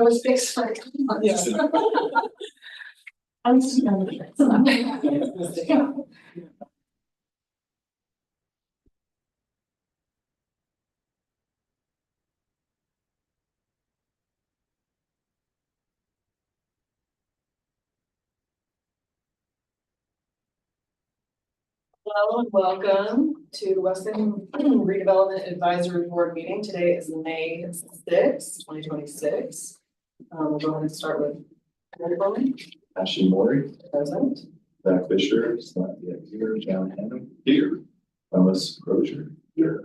I was fixed for. Yes. I'm just gonna. Hello and welcome to the Weston Redevelopment Advisory Board meeting. Today is May 6th, 2026. We'll go ahead and start with Redevelopment. Ashley Mori, Present. Zach Fisher, is not yet here, John Hammond, here, Thomas Crozier, here.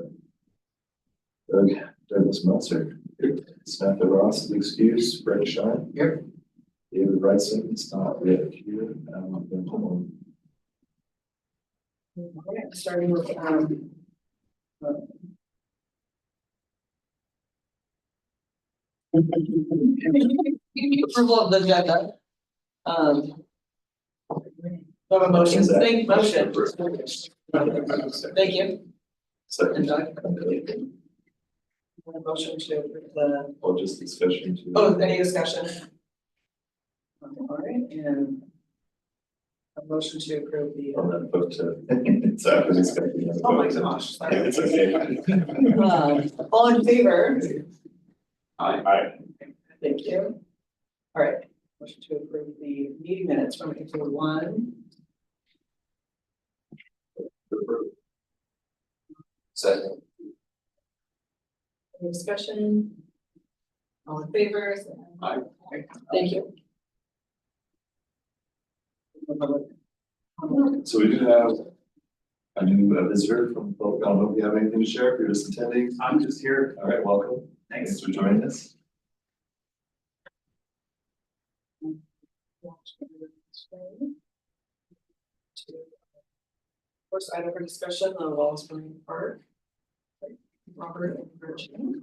Douglas Meltzer, here. Samantha Ross is excused, Brett Shine, here. David Wrightson is not yet here, Ben Holm. Okay, starting with approval of the agenda. We have a motion. Thank motion. Thank you. Second. And Doug. A motion to approve the, Or just discussion to. oh, any discussion? All right, and a motion to approve the. On that vote to. It's after discussion. Oh my gosh, sorry. It's okay. All in favor? Aye. Thank you. All right, motion to approve the meeting minutes from April 1. Second. Any discussion? All in favor? Aye. Thank you. So we do have a new visitor from Polk. I don't know if you have anything to share, if you're just attending. I'm just here. All right, welcome. Thanks for joining us. First item for discussion on Wallace Marine Park. Robert and Virginia.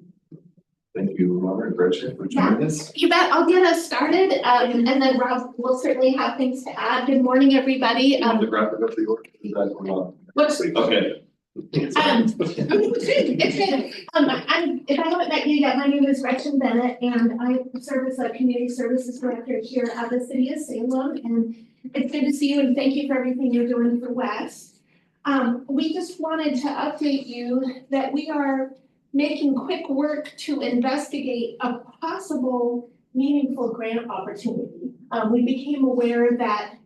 Thank you, Robert and Gretchen, for joining us. You bet. I'll get us started, and then Rob will certainly have things to add. Good morning, everybody. The graphic of the order, is that we're not- What's Okay. it's good. If I haven't met you yet, my name is Gretchen Bennett, and I serve as a community services director here at the city of Salem. And it's good to see you, and thank you for everything you're doing for West. We just wanted to update you that we are making quick work to investigate a possible meaningful grant opportunity. We became aware that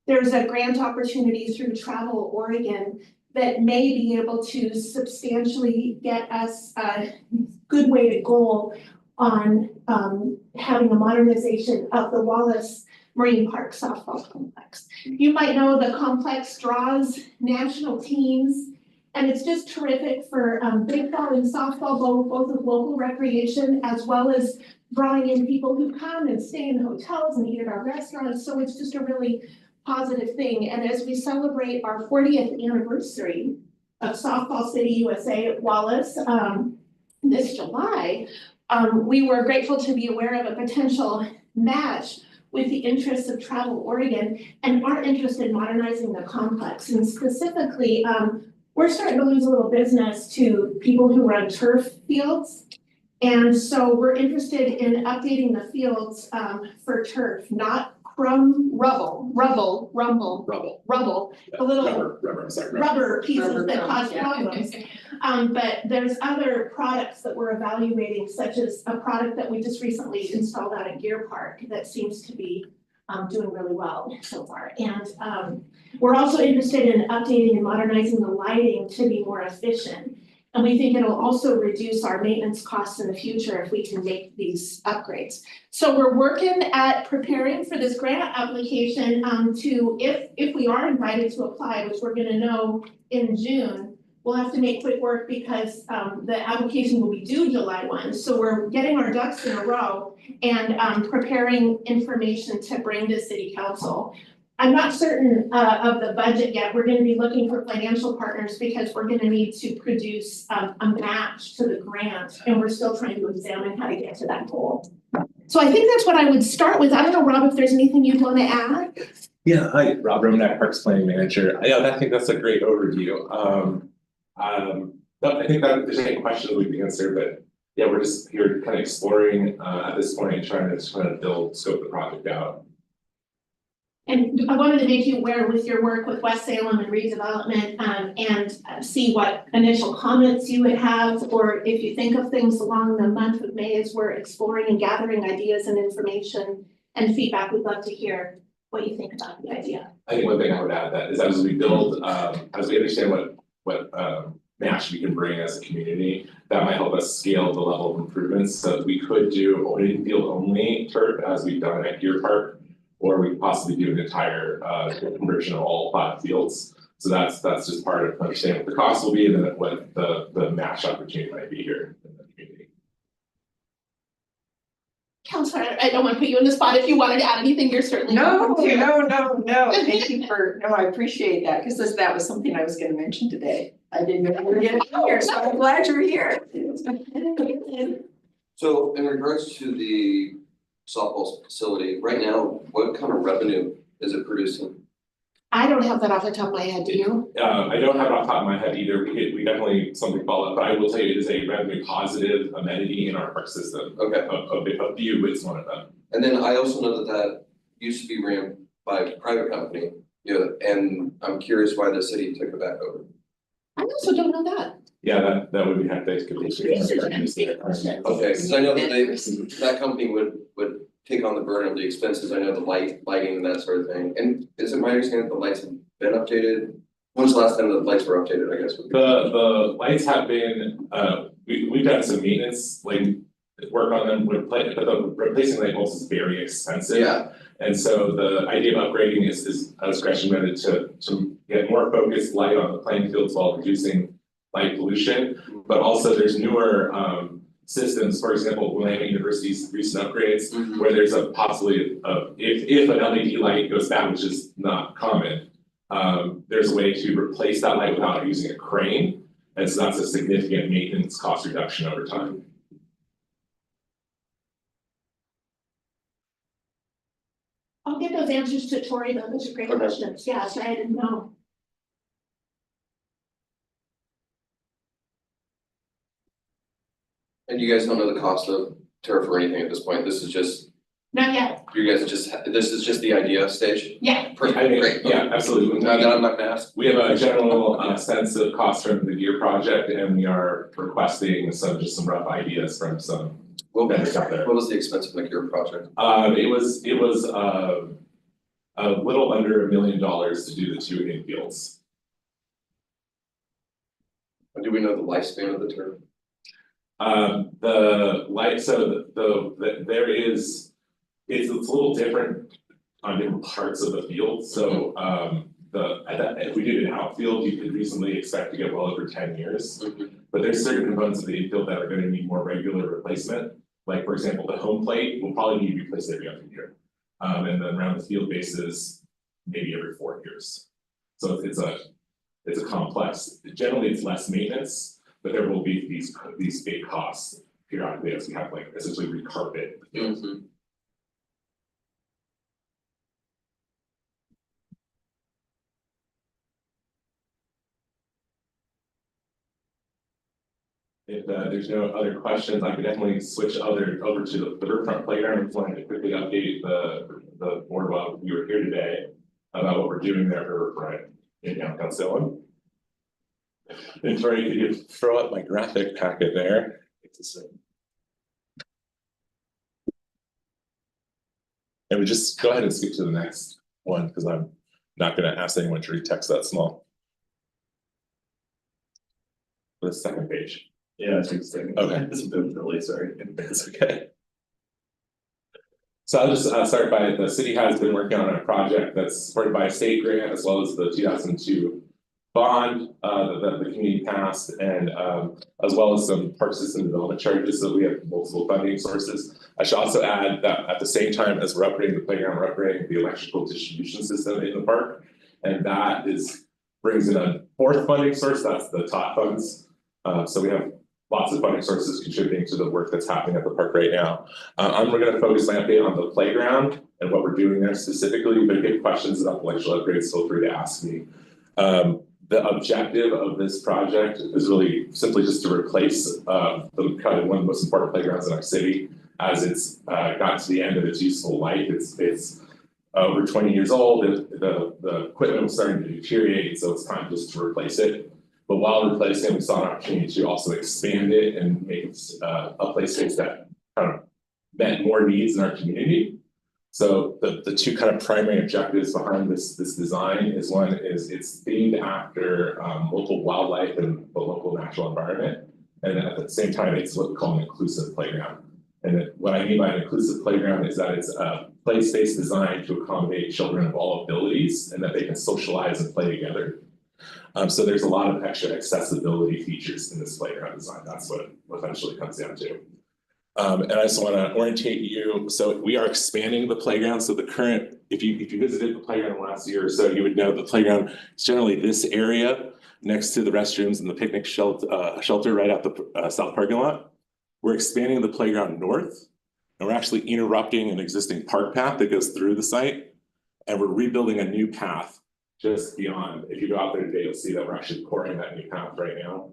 there's a grant opportunity through Travel Oregon that may be able to substantially get us a good way to goal on having a modernization of the Wallace Marine Park softball complex. You might know the complex draws national teams, and it's just terrific for baseball and softball, both with local recreation, as well as drawing in people who come and stay in hotels and eat at our restaurants. So it's just a really positive thing. And as we celebrate our 40th anniversary of Softball City USA at Wallace this July, we were grateful to be aware of a potential match with the interests of Travel Oregon and our interest in modernizing the complex. And specifically, we're starting to lose a little business to people who run turf fields. And so we're interested in updating the fields for turf, not rubble, the little rubber pieces that cause problems. But there's other products that we're evaluating, such as a product that we just recently installed out at Gear Park that seems to be doing really well so far. And we're also interested in updating and modernizing the lighting to be more efficient. And we think it'll also reduce our maintenance costs in the future if we can make these upgrades. So we're working at preparing for this grant application to, if we are invited to apply, which we're gonna know in June, we'll have to make quick work because the application will be due July 1. So we're getting our ducks in a row and preparing information to bring to City Council. I'm not certain of the budget yet. We're gonna be looking for financial partners because we're gonna need to produce a match to the grant, and we're still trying to examine how to get to that goal. So I think that's what I would start with. I don't know, Rob, if there's anything you'd want to add? Yeah, hi, Rob Romanek, Parks Planning Manager. Yeah, I think that's a great overview. No, I think that if there's any questions we can answer, but yeah, we're just here kind of exploring at this point and trying to build, scope the project out. And I wanted to make you aware with your work with West Salem and redevelopment, and see what initial comments you would have, or if you think of things along the month of May as we're exploring and gathering ideas and information and feedback. We'd love to hear what you think about the idea. I think one thing I would add that is as we build, as we understand what match we can bring as a community, that might help us scale the level of improvements. So we could do infield only turf as we've done at Deer Park. Or we could possibly do an entire conversion of all 5 fields. So that's just part of understanding what the cost will be and then what the match opportunity might be here in the community. Counselor, I don't want to put you in the spot. If you wanted to add anything, you're certainly welcome to. No. Thank you I appreciate that, because that was something I was gonna mention today. I didn't know we were getting here, so I'm glad you're here. So in regards to the softball facility, right now, what kind of revenue is it producing? I don't have that off the top of my head, do you? I don't have it off the top of my head either. We definitely something follow up, but I will tell you it is a revenue positive amenity in our park system. Okay, A few, it's one of them. and then I also know that used to be ran by a private company, and I'm curious why the city took it back over. I also don't know that. Yeah, that would be hectic. Okay, because I know that that company would take on the burden of the expenses, I know the lighting and that sort of thing, and is it my understanding that the lights have been updated? When's the last time the lights were updated, I guess? The lights have been, we've done some maintenance, like work on them, but the replacing light bulbs is very expensive. Yeah, And so the idea of upgrading is as Gretchen noted, to get more focused light on the playing fields while reducing light pollution. But also there's newer systems, for example, Willamette University's recent upgrades, where there's a possibility of if an LED light goes bad, which is not common, there's a way to replace that light without using a crane. And so that's a significant maintenance cost reduction over time. I'll get those answers to Tori, though. Those are great questions. Yeah, so I didn't know. and you guys don't know the cost of turf or anything at this point, this is just, Not yet. you guys this is just the idea stage? Yeah. Perfect, I think, great. yeah, absolutely. Now that I'm not gonna ask. We have a general sense of cost from the Deer project, and we are requesting just some rough ideas from some vendors out there. What was the expense of your project? It was a little under $1 million to do the 2 infields. Do we know the lifespan of the turf? The light, so there is, it's a little different on different parts of the field, so if we did an outfield, you could reasonably expect to get well over 10 years. But there's certain components of the infield that are gonna need more regular replacement. Like, for example, the home plate will probably need replaced every other year. And then around the field bases, maybe every 4 years. So it's a complex, generally it's less maintenance, but there will be these big costs periodically as we have like essentially recarpet the field. If there's no other questions, I could definitely switch over to the riverfront playground. I just wanted to quickly update the board while you were here today about what we're doing there for riverfront in downtown Salem. And Tori, could you throw up my graphic packet there? And we just go ahead and skip to the next one because I'm not going to ask anyone to read text that small. The second page. Yeah, it's interesting. Okay. It's a bit early, sorry. It's okay. So I'll just start by the city has been working on a project that's supported by a state grant as well as the 2002 bond that the community passed, and as well as some park system development charges. So we have multiple funding sources. I should also add that at the same time as we're upgrading the playground, we're upgrading the electrical distribution system in the park, and that brings in a fourth funding source. That's the top funds. So we have lots of funding sources contributing to the work that's happening at the park right now. We're going to focus my update on the playground and what we're doing there specifically, but if you have questions about the electrical upgrades, feel free to ask me. The objective of this project is really simply just to replace the kind of one of the most important playgrounds in our city. As it's gotten to the end of its useful life, it's over 20 years old, the equipment was starting to deteriorate, so it's time just to replace it. But while replacing it, we saw an opportunity to also expand it and make it a play space that kind of met more needs in our community. So the two kind of primary objectives behind this design is one is it's themed after local wildlife and the local natural environment. And at the same time, it's what we call an inclusive playground. And what I mean by an inclusive playground is that it's a play space designed to accommodate children of all abilities and that they can socialize and play together. So there's a lot of extra accessibility features in this playground design. That's what it eventually comes down to. And I just want to orientate you. So we are expanding the playground. So the current, if you visited the playground last year or so, you would know the playground is generally this area next to the restrooms and the picnic shelter right at the south parking lot. We're expanding the playground north, and we're actually interrupting an existing park path that goes through the site, and we're rebuilding a new path just beyond. If you go out there today, you'll see that we're actually pouring that new path right now.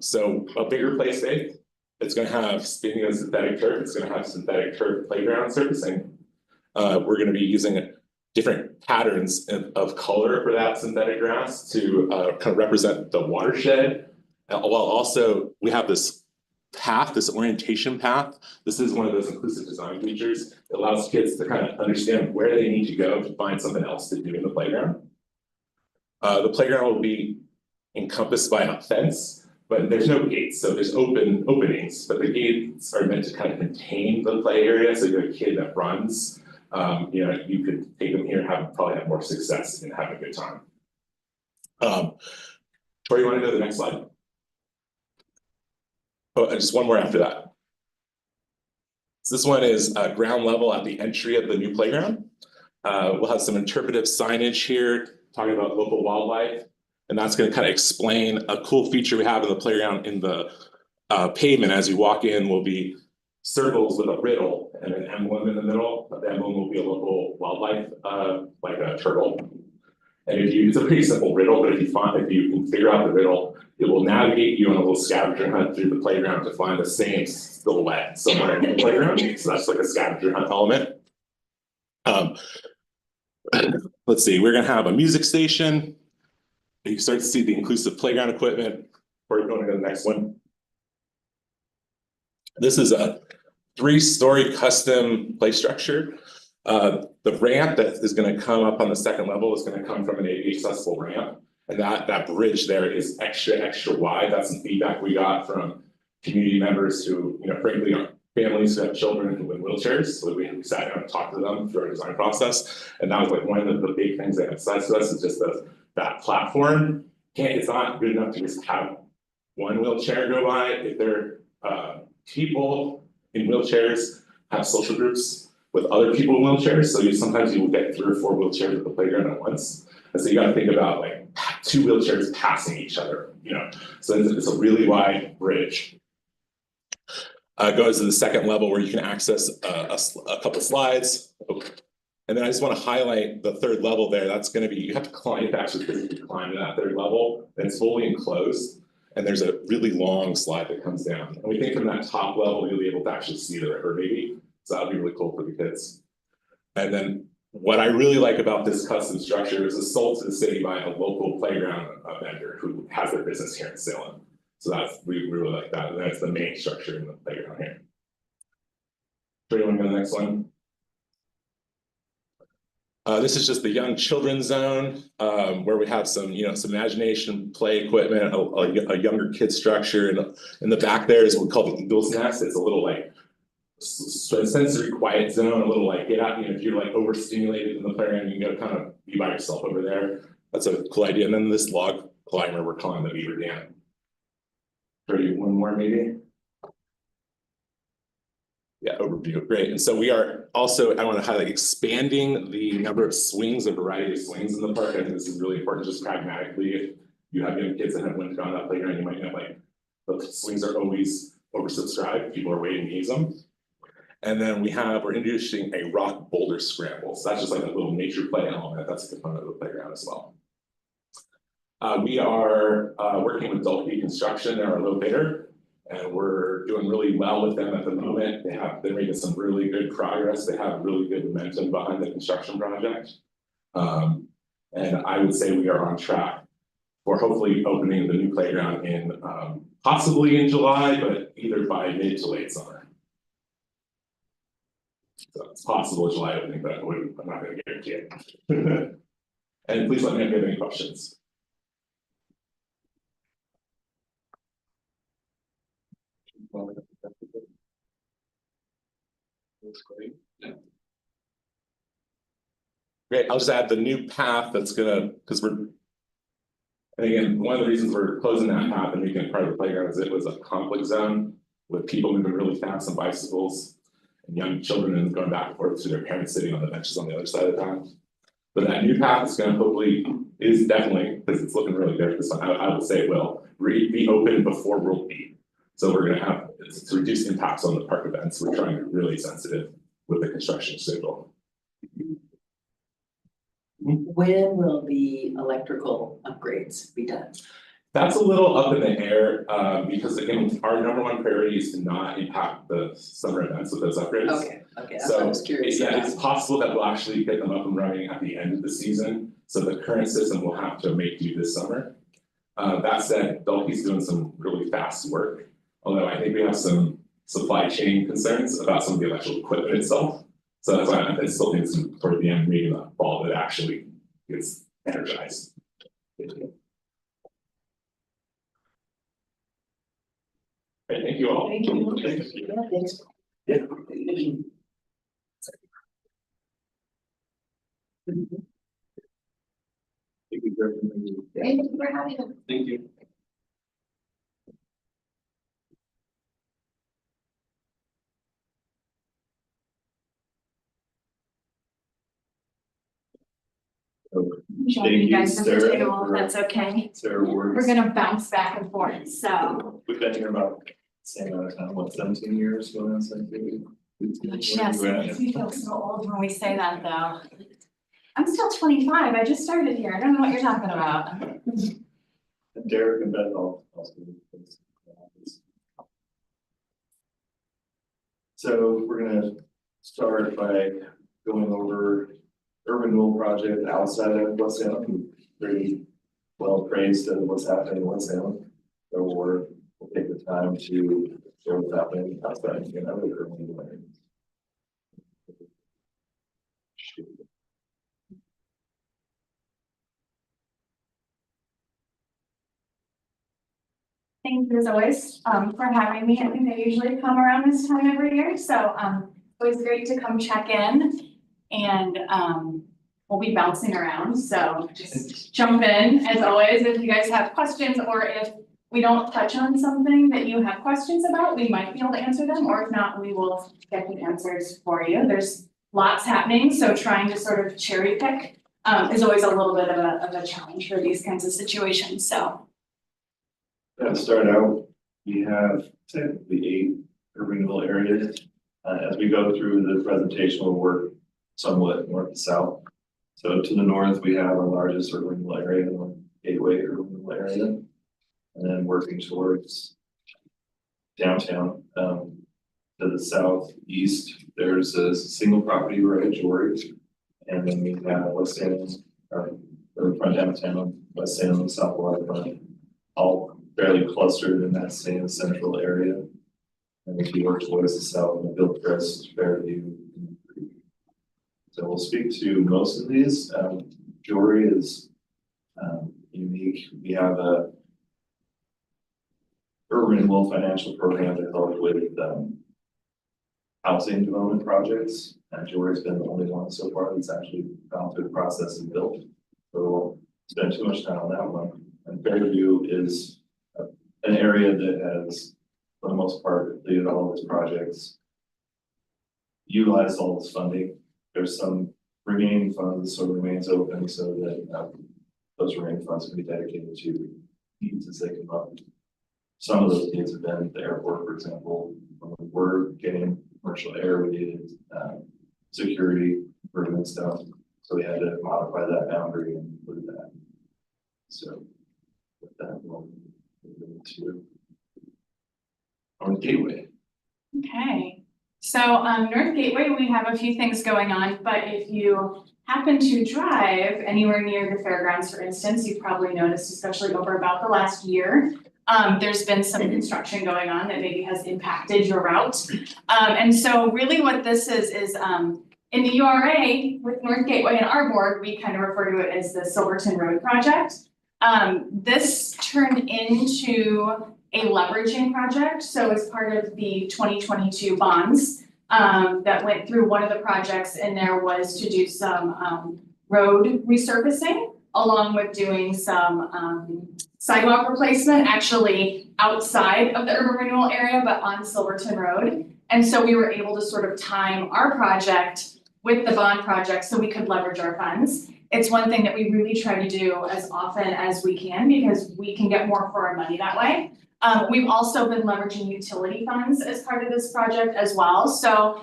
So a bigger play space. It's going to have, speaking of synthetic turf, it's going to have synthetic turf playground surfacing. We're going to be using different patterns of color for that synthetic grass to kind of represent the watershed. While also we have this path, this orientation path. This is one of those inclusive design features. It allows kids to kind of understand where they need to go to find something else to do in the playground. The playground will be encompassed by a fence, but there's no gates, so there's openings, but the gates are meant to kind of contain the play area. So you have a kid that runs, you know, you could take them here and probably have more success and have a good time. Tori, you want to go to the next slide? Oh, just one more after that. So this one is ground level at the entry of the new playground. We'll have some interpretive signage here talking about local wildlife, and that's going to kind of explain a cool feature we have in the playground. In the pavement as you walk in will be circles with a riddle and an emblem in the middle. The emblem will be a local wildlife, like a turtle. And it's a pretty simple riddle, but if you can figure out the riddle, it will navigate you on a little scavenger hunt through the playground to find the same silhouette somewhere in the playground. So that's like a scavenger hunt element. Let's see, we're gonna have a music station. You start to see the inclusive playground equipment. Or you want to go to the next one? This is a 3-story custom play structure. The ramp that is going to come up on the second level is going to come from an accessible ramp. And that bridge there is extra wide. That's some feedback we got from community members who, you know, frankly, are families who have children who in wheelchairs. So we sat down and talked to them through our design process. And that was like one of the big things they emphasized to us is just that platform. It's not good enough to just have one wheelchair go by. If there people in wheelchairs have social groups with other people in wheelchairs. So sometimes you will get 3 or 4 wheelchairs at the playground at once. And so you got to think about like 2 wheelchairs passing each other, you know. So it's a really wide bridge. Goes to the second level where you can access a couple slides. And then I just want to highlight the third level there. That's going to be, you have to climb, you have to actually physically climb to that third level. And it's fully enclosed. And there's a really long slide that comes down. And we think from that top level, you'll be able to actually see the river maybe. So that'll be really cool for the kids. And then what I really like about this custom structure is it's sold to the city by a local playground vendor who has their business here in Salem. So we really like that. And that's the main structure in the playground here. So you want to go to the next one? This is just the young children's zone, where we have some, you know, some imagination play equipment, a younger kid structure. And in the back there is what we call the Eagle's Nest. It's a little like sensory quiet zone, a little like get out, you know, if you're like overstimulated in the playground, you can go kind of be by yourself over there. That's a cool idea. And then this log climber we're calling the Beaver Dam. One more maybe. Yeah, overview, great. And so we are also, I want to highlight expanding the number of swings, a variety of swings in the park. I think this is really important, just pragmatically. If you have young kids that have went on that playground, you might know like the swings are always oversubscribed. People are waiting to use them. And then we're introducing a rock boulder scramble. So that's just like a little nature play element. That's a component of the playground as well. We are working with Dolphy Construction, they're our low bidder. And we're doing really well with them at the moment. They're making some really good progress. They have really good momentum behind the construction project. And I would say we are on track for hopefully opening the new playground in possibly in July, but either by mid to late summer. So it's possible July opening, but I'm not gonna guarantee it. And please let me know if you have any questions. Looks great. Great, I'll just add the new path that's gonna, because we're. And again, one of the reasons we're closing that path and making it part of the playground is it was a conflict zone with people moving really fast on bicycles. And young children and going back and forth to their parents sitting on the benches on the other side of the path. But that new path is gonna hopefully, is definitely, because it's looking really good this one, I would say it will, be open before World Beat. So we're gonna have, to reduce impacts on the park events, we're trying to be really sensitive with the construction schedule. When will the electrical upgrades be done? That's a little up in the air, because again, our number one priority is to not impact the summer events with those upgrades. Okay, that's what I was curious Yeah, about. it's possible that we'll actually get them up and running at the end of the season, so the current system will have to make do this summer. That said, Dolphy's doing some really fast work, although I think we have some supply chain concerns about some of the electrical equipment itself. So that's why I still think it's toward the end, maybe the fall, that actually gets energized. Okay, thank you all. Thank you. Yeah, thanks. Yeah. Thank you for everything. Thank you for having us. Thank you. Join you guys at the table, if that's okay. Sarah, We're gonna bounce back and forth, so. We've been here about same amount of time, what, 17 years, going on 17? Yes, it makes me feel so old when we say that, though. I'm still 25, I just started here, I don't know what you're talking about. And Derek and Beth also. So we're gonna start by going over urban renewal project outside of West Salem. Pretty well praised of what's happening in West Salem. So we'll take the time to share what's happening outside and other urban renewal areas. Thank you as always, for having me. I think I usually come around this time every year, so, always great to come check in. And, we'll be bouncing around, so just jump in as always if you guys have questions, or if we don't touch on something that you have questions about, we might be able to answer them, or if not, we will get the answers for you. There's lots happening, so trying to sort of cherry pick, is always a little bit of a challenge for these kinds of situations, so. To start out, we have technically 8 urban renewal areas. As we go through the presentation, we'll work somewhat north to south. So to the north, we have our largest urban renewal area, the Gateway urban renewal area. And then working towards downtown. To the southeast, there's a single property right at George. And then we have West Salem, or front downtown, West Salem, South Waterfront, all fairly clustered in that same central area. And if you work towards the south, the Hillcrest, Fairview. So we'll speak to most of these. Jory is unique. We have a urban renewal financial program to help with housing development projects. And Jory's been the only one so far that's actually gone through the process and built. So we'll spend too much time on that one. And Fairview is an area that has, for the most part, completed all of its projects, utilized all its funding. There's some remaining funds, so remains open so that those remaining funds can be dedicated to needs as they come up. Some of those needs have been the airport, for example. When we were getting commercial air, we needed security improvement stuff. So we had to modify that boundary and include that. So that will move into our gateway. Okay, so North Gateway, we have a few things going on, but if you happen to drive anywhere near the fairgrounds, for instance, you've probably noticed, especially over about the last year, there's been some construction going on that maybe has impacted your route. And so really what this is in the URA with North Gateway and our board, we kind of refer to it as the Silverton Road project. This turned into a leveraging project, so as part of the 2022 bonds that went through, one of the projects in there was to do some road resurfacing along with doing some sidewalk replacement, actually outside of the urban renewal area, but on Silverton Road. And so we were able to sort of time our project with the bond project so we could leverage our funds. It's one thing that we really try to do as often as we can because we can get more for our money that way. We've also been leveraging utility funds as part of this project as well. So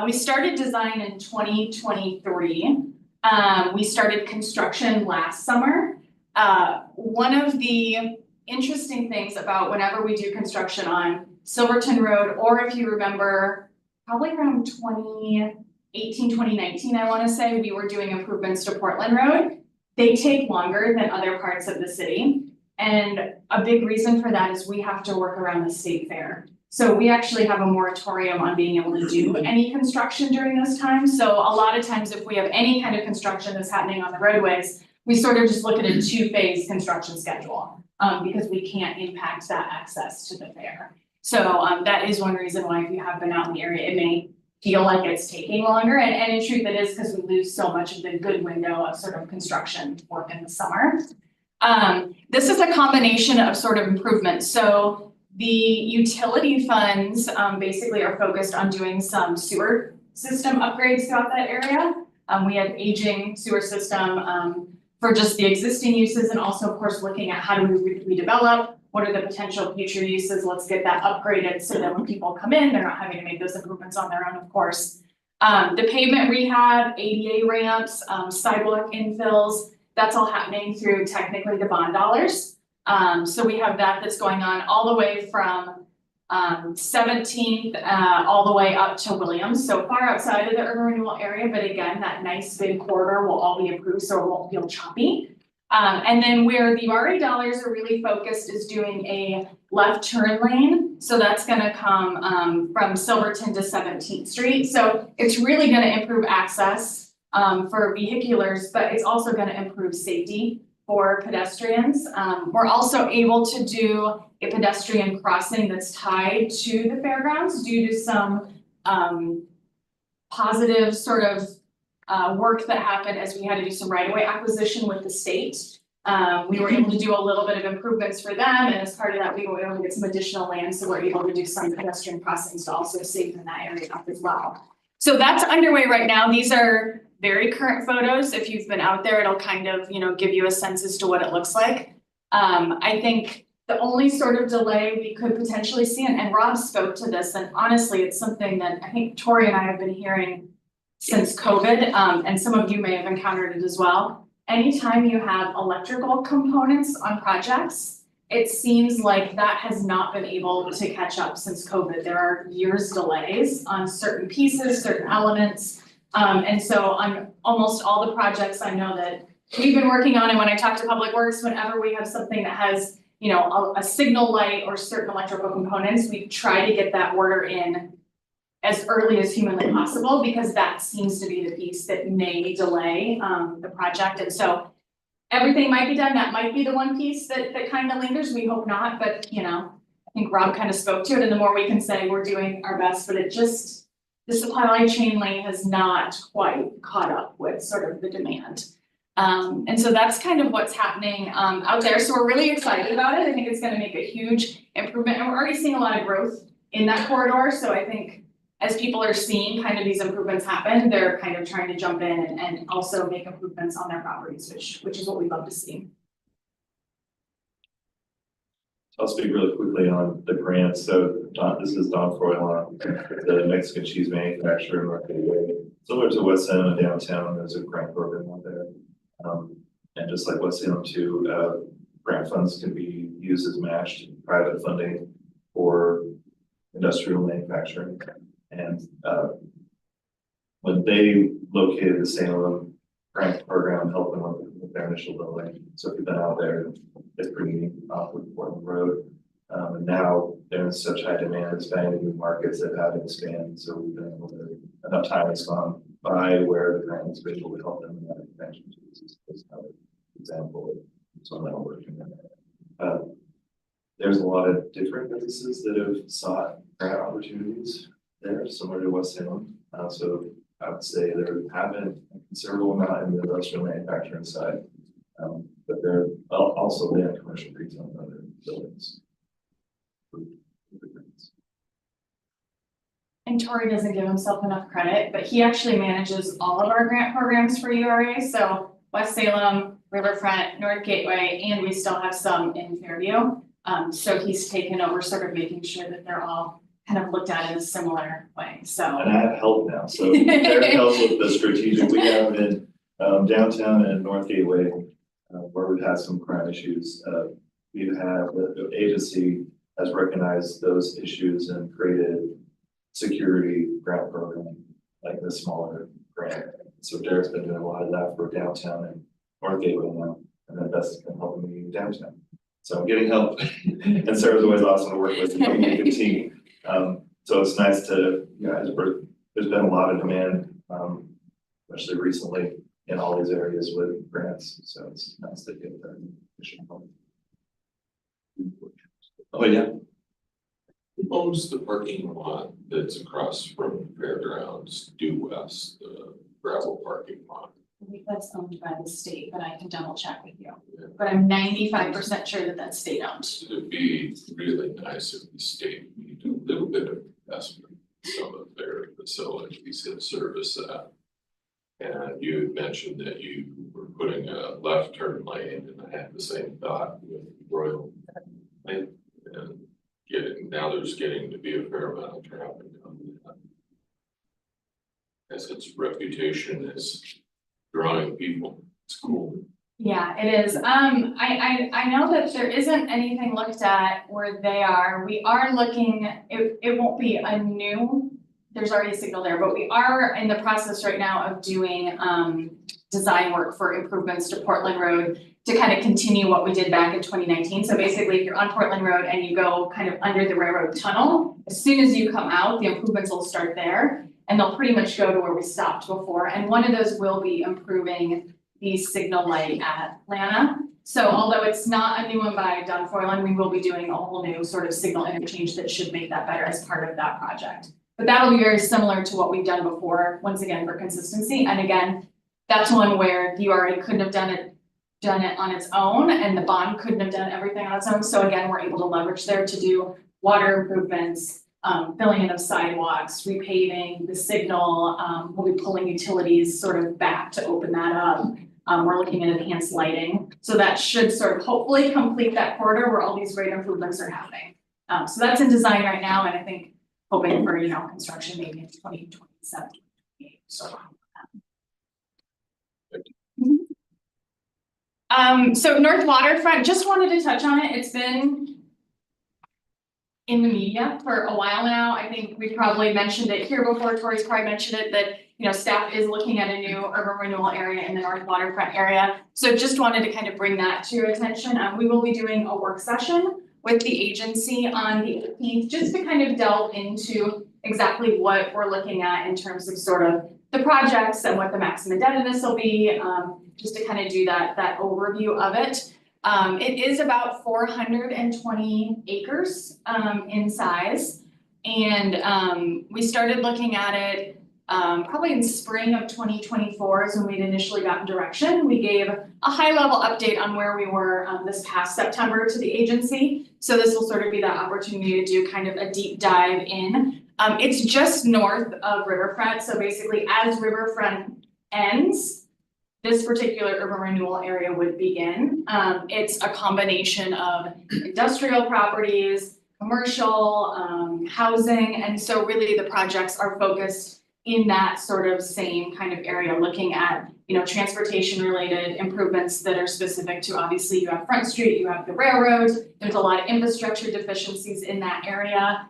we started design in 2023. We started construction last summer. One of the interesting things about whenever we do construction on Silverton Road, or if you remember, probably around 2018, 2019, I want to say, we were doing improvements to Portland Road. They take longer than other parts of the city. And a big reason for that is we have to work around the state fair. So we actually have a moratorium on being able to do any construction during those times. So a lot of times if we have any kind of construction that's happening on the roadways, we sort of just look at a two-phase construction schedule because we can't impact that access to the fair. So that is one reason why if you have been out in the area, it may feel like it's taking longer. And in truth, it is because we lose so much of the good window of sort of construction work in the summer. This is a combination of sort of improvements. So the utility funds basically are focused on doing some sewer system upgrades throughout that area. We have aging sewer system for just the existing uses, and also of course looking at how do we redevelop, what are the potential future uses, let's get that upgraded so that when people come in, they're not having to make those improvements on their own, of course. The pavement rehab, ADA ramps, sidewalk infills, that's all happening through technically the bond dollars. So we have that's going on all the way from 17th all the way up to Williams, so far outside of the urban renewal area, but again, that nice big corridor will all be improved so it won't feel choppy. And then where the RA dollars are really focused is doing a left turn lane, so that's gonna come from Silverton to 17th Street. So it's really gonna improve access for vehiculars, but it's also gonna improve safety for pedestrians. We're also able to do a pedestrian crossing that's tied to the fairgrounds due to some positive sort of work that happened as we had to do some right-of-way acquisition with the state. We were able to do a little bit of improvements for them, and as part of that, we were able to get some additional land, so we're able to do some pedestrian crossings to also save in that area up as well. So that's underway right now. These are very current photos. If you've been out there, it'll kind of, give you a sense as to what it looks like. I think the only sort of delay we could potentially see, and Rob spoke to this, and honestly, it's something that I think Tori and I have been hearing since COVID, and some of you may have encountered it as well. Anytime you have electrical components on projects, it seems like that has not been able to catch up since COVID. There are years delays on certain pieces, certain elements. And so on almost all the projects I know that we've been working on, and when I talk to Public Works, whenever we have something that has, a signal light or certain electrical components, we try to get that order in as early as humanly possible, because that seems to be the piece that may delay the project. And so everything might be done, that might be the one piece that kind of lingers, we hope not, but I think Rob kind of spoke to it, and the more we can say we're doing our best, but the supply chain lane has not quite caught up with sort of the demand. And so that's kind of what's happening out there. So we're really excited about it. I think it's gonna make a huge improvement, and we're already seeing a lot of growth in that corridor. So I think as people are seeing kind of these improvements happen, they're kind of trying to jump in and also make improvements on their properties, which is what we love to see. I'll speak really quickly on the grants. So this is Don Froylon, the Mexican cheese manufacturer in North Gateway. Similar to West Salem and downtown, there's a grant program out there. And just like West Salem too, grant funds can be used as matched private funding for industrial manufacturing. And when they located the Salem grant program, helping with their initial building. So if you've been out there, it's pretty neat off of Portland Road. And now they're in such high demand, expanding new markets that have expanded. So we've been able to, enough time has gone by where the grant has been able to help them in that expansion. This is another example of some that are working. There's a lot of different businesses that have sought grant opportunities there, similar to West Salem. So I would say there have been a considerable amount in the industrial manufacturing side. But there also been commercial retail and other buildings. And Tori doesn't give himself enough credit, but he actually manages all of our grant programs for URA, so West Salem, Riverfront, North Gateway, and we still have some in Fairview. So he's taken over sort of making sure that they're all kind of looked at in a similar way, so. And I have help now, so Derek helps with the strategic, we have in downtown and North Gateway, where we've had some crime issues. We've had, the agency has recognized those issues and created security grant program, like the smaller grant. So Derek's been doing a lot of that for downtown and North Gateway now, and then Bess has been helping me downtown. So I'm getting help, and Sarah's always awesome to work with, and a good team. So it's nice to, there's been a lot of demand, especially recently in all these areas with grants. So it's nice to get that additional help. Oh, yeah. Who owns the parking lot that's across from Fairgrounds due west, the gravel parking lot? I think that's owned by the state, but I can double check with you. But I'm 95% sure that that's state owned. It'd be really nice if the state made a little bit of investment in some of their facilities that service that. And you had mentioned that you were putting a left turn lane, and I had the same thought with Royal. And now there's getting to be a fair amount of traffic on that. As its reputation is drawing people, it's cool. Yeah, it is. I know that there isn't anything looked at where they are. We are looking, it won't be a new, there's already a signal there, but we are in the process right now of doing design work for improvements to Portland Road to kind of continue what we did back in 2019. So basically, if you're on Portland Road and you go kind of under the railroad tunnel, as soon as you come out, the improvements will start there. And they'll pretty much go to where we stopped before. And one of those will be improving the signal light at Atlanta. So although it's not a new one by Don Foylan, we will be doing a whole new sort of signal interchange that should make that better as part of that project. But that'll be very similar to what we've done before, once again, for consistency. And again, that's one where the URA couldn't have done it on its own, and the bond couldn't have done everything on its own. So again, we're able to leverage there to do water improvements, filling in of sidewalks, repaving, the signal, we'll be pulling utilities sort of back to open that up. We're looking at enhanced lighting, so that should sort of hopefully complete that corridor where all these great improvements are happening. So that's in design right now, and I think hoping for, construction maybe in 2027, 2028, so. So North Waterfront, just wanted to touch on it. It's been in the media for a while now. I think we probably mentioned it here before. Tori's probably mentioned it, that staff is looking at a new urban renewal area in the North Waterfront area. So just wanted to kind of bring that to your attention. We will be doing a work session with the agency on the 18th, just to kind of delve into exactly what we're looking at in terms of sort of the projects and what the maximum indebtedness will be, just to kind of do that overview of it. It is about 420 acres in size, and we started looking at it probably in spring of 2024 is when we'd initially gotten direction. We gave a high level update on where we were this past September to the agency. So this will sort of be that opportunity to do kind of a deep dive in. It's just north of Riverfront. So basically as Riverfront ends, this particular urban renewal area would begin. It's a combination of industrial properties, commercial, housing. And so really the projects are focused in that sort of same kind of area, looking at, you know, transportation related improvements that are specific to, obviously, you have Front Street, you have the railroad, there's a lot of infrastructure deficiencies in that area.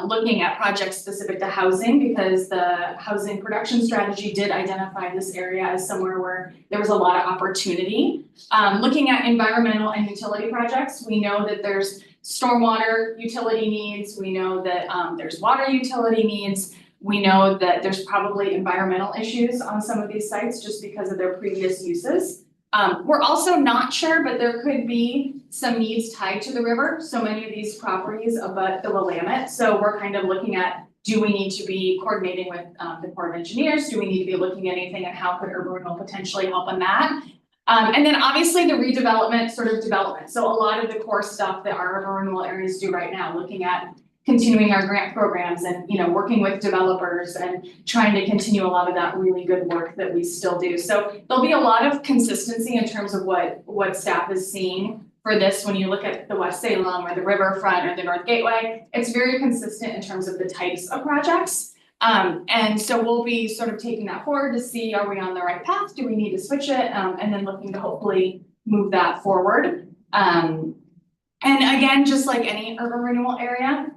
Looking at projects specific to housing, because the housing production strategy did identify this area as somewhere where there was a lot of opportunity. Looking at environmental and utility projects, we know that there's stormwater utility needs, we know that there's water utility needs. We know that there's probably environmental issues on some of these sites just because of their previous uses. We're also not sure, but there could be some needs tied to the river. So many of these properties abut the Willamette. So we're kind of looking at, do we need to be coordinating with the Corps of Engineers? Do we need to be looking at anything, and how could urban renewal potentially help in that? And then obviously the redevelopment sort of development. So a lot of the core stuff that our urban renewal areas do right now, looking at continuing our grant programs and, you know, working with developers and trying to continue a lot of that really good work that we still do. So there'll be a lot of consistency in terms of what staff is seeing for this. When you look at the West Salem or the riverfront or the North Gateway, it's very consistent in terms of the types of projects. And so we'll be sort of taking that forward to see, are we on the right path? Do we need to switch it? And then looking to hopefully move that forward. And again, just like any urban renewal area,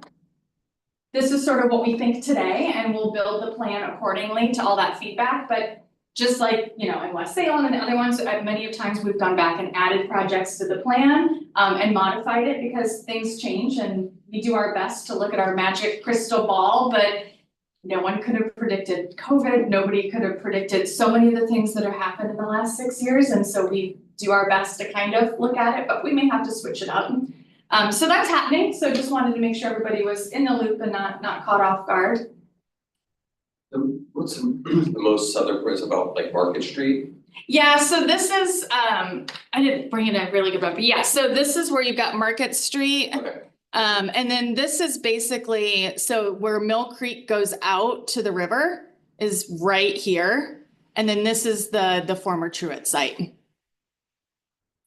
this is sort of what we think today, and we'll build the plan accordingly to all that feedback. But just like, you know, in West Salem and the other ones, many of times we've gone back and added projects to the plan and modified it because things change, and we do our best to look at our magic crystal ball, but no one could have predicted COVID. Nobody could have predicted so many of the things that have happened in the last 6 years. And so we do our best to kind of look at it, but we may have to switch it up. So that's happening. So just wanted to make sure everybody was in the loop and not caught off guard. What's the most southern part about like Market Street? Yeah, so this is, I didn't bring it in really good, but yeah, so this is where you've got Market Street. Okay. And then this is basically, so where Mill Creek goes out to the river is right here. And then this is the former Truett site.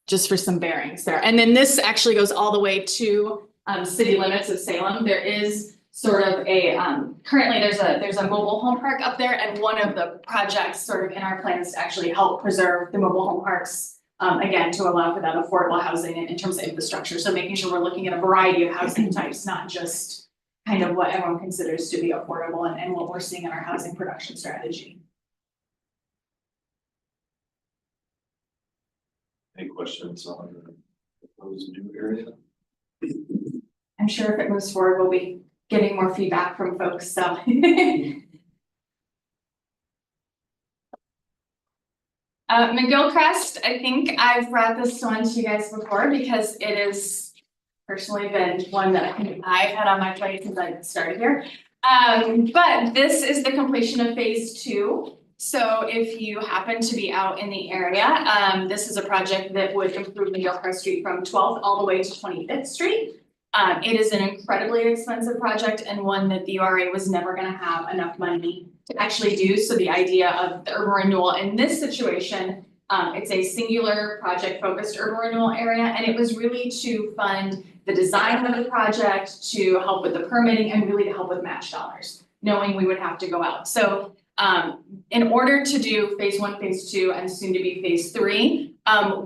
Just for some bearings there. And then this actually goes all the way to city limits of Salem. There is sort of a, currently there's a mobile home park up there, and one of the projects sort of in our plans to actually help preserve the mobile home parks, again, to allow for that affordable housing in terms of infrastructure. So making sure we're looking at a variety of housing types, not just kind of what everyone considers to be affordable and what we're seeing in our housing production strategy. Any questions on the proposed new area? I'm sure if it moves forward, we'll be getting more feedback from folks, so. McGillcrest, I think I've brought this one to you guys before because it has personally been one that I think I've had on my plate since I started here. But this is the completion of phase 2. So if you happen to be out in the area, this is a project that would improve McGillcrest Street from 12th all the way to 25th Street. It is an incredibly expensive project and one that the URA was never going to have enough money to actually do. So the idea of the urban renewal in this situation, it's a singular project focused urban renewal area, and it was really to fund the design of the project, to help with the permitting, and really to help with match dollars, knowing we would have to go out. So in order to do phase 1, phase 2, and soon to be phase 3,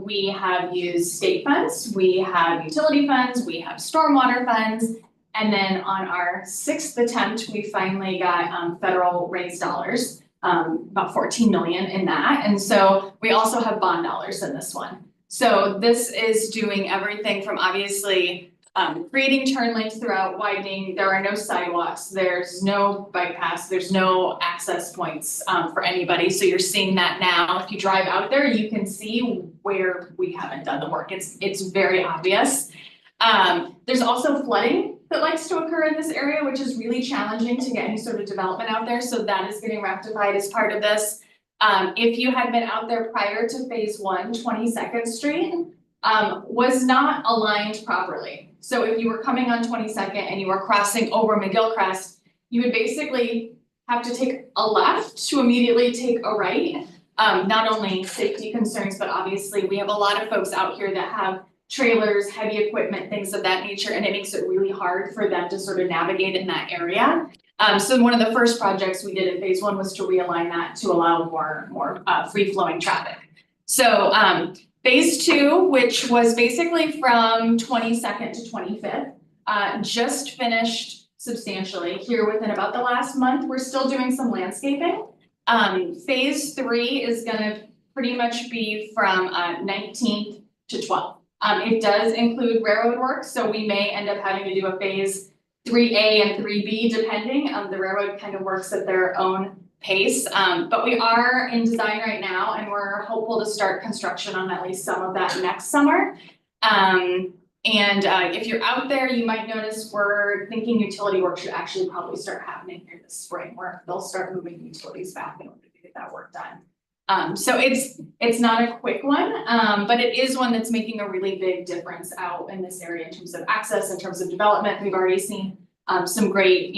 we have used state funds, we have utility funds, we have stormwater funds, and then on our 6th attempt, we finally got federal raised dollars, about 14 million in that. And so we also have bond dollars in this one. So this is doing everything from obviously creating turn lanes throughout, widening. There are no sidewalks, there's no bike paths, there's no access points for anybody. So you're seeing that now. If you drive out there, you can see where we haven't done the work. It's very obvious. There's also flooding that likes to occur in this area, which is really challenging to get any sort of development out there. So that is getting rectified as part of this. If you had been out there prior to phase 1, 22nd Street was not aligned properly. So if you were coming on 22nd and you were crossing over McGillcrest, you would basically have to take a left to immediately take a right. Not only safety concerns, but obviously we have a lot of folks out here that have trailers, heavy equipment, things of that nature, and it makes it really hard for them to sort of navigate in that area. So one of the first projects we did in phase one was to realign that to allow more free flowing traffic. So phase two, which was basically from 22nd to 25th, just finished substantially here within about the last month. We're still doing some landscaping. Phase three is gonna pretty much be from 19th to 12th. It does include railroad work, so we may end up having to do a phase 3A and 3B depending. The railroad kind of works at their own pace, but we are in design right now and we're hopeful to start construction on at least some of that next summer. If you're out there, you might notice we're thinking utility work should actually probably start happening here this spring, where they'll start moving utilities back in order to get that work done. So it's not a quick one, but it is one that's making a really big difference out in this area in terms of access, in terms of development. We've already seen some great,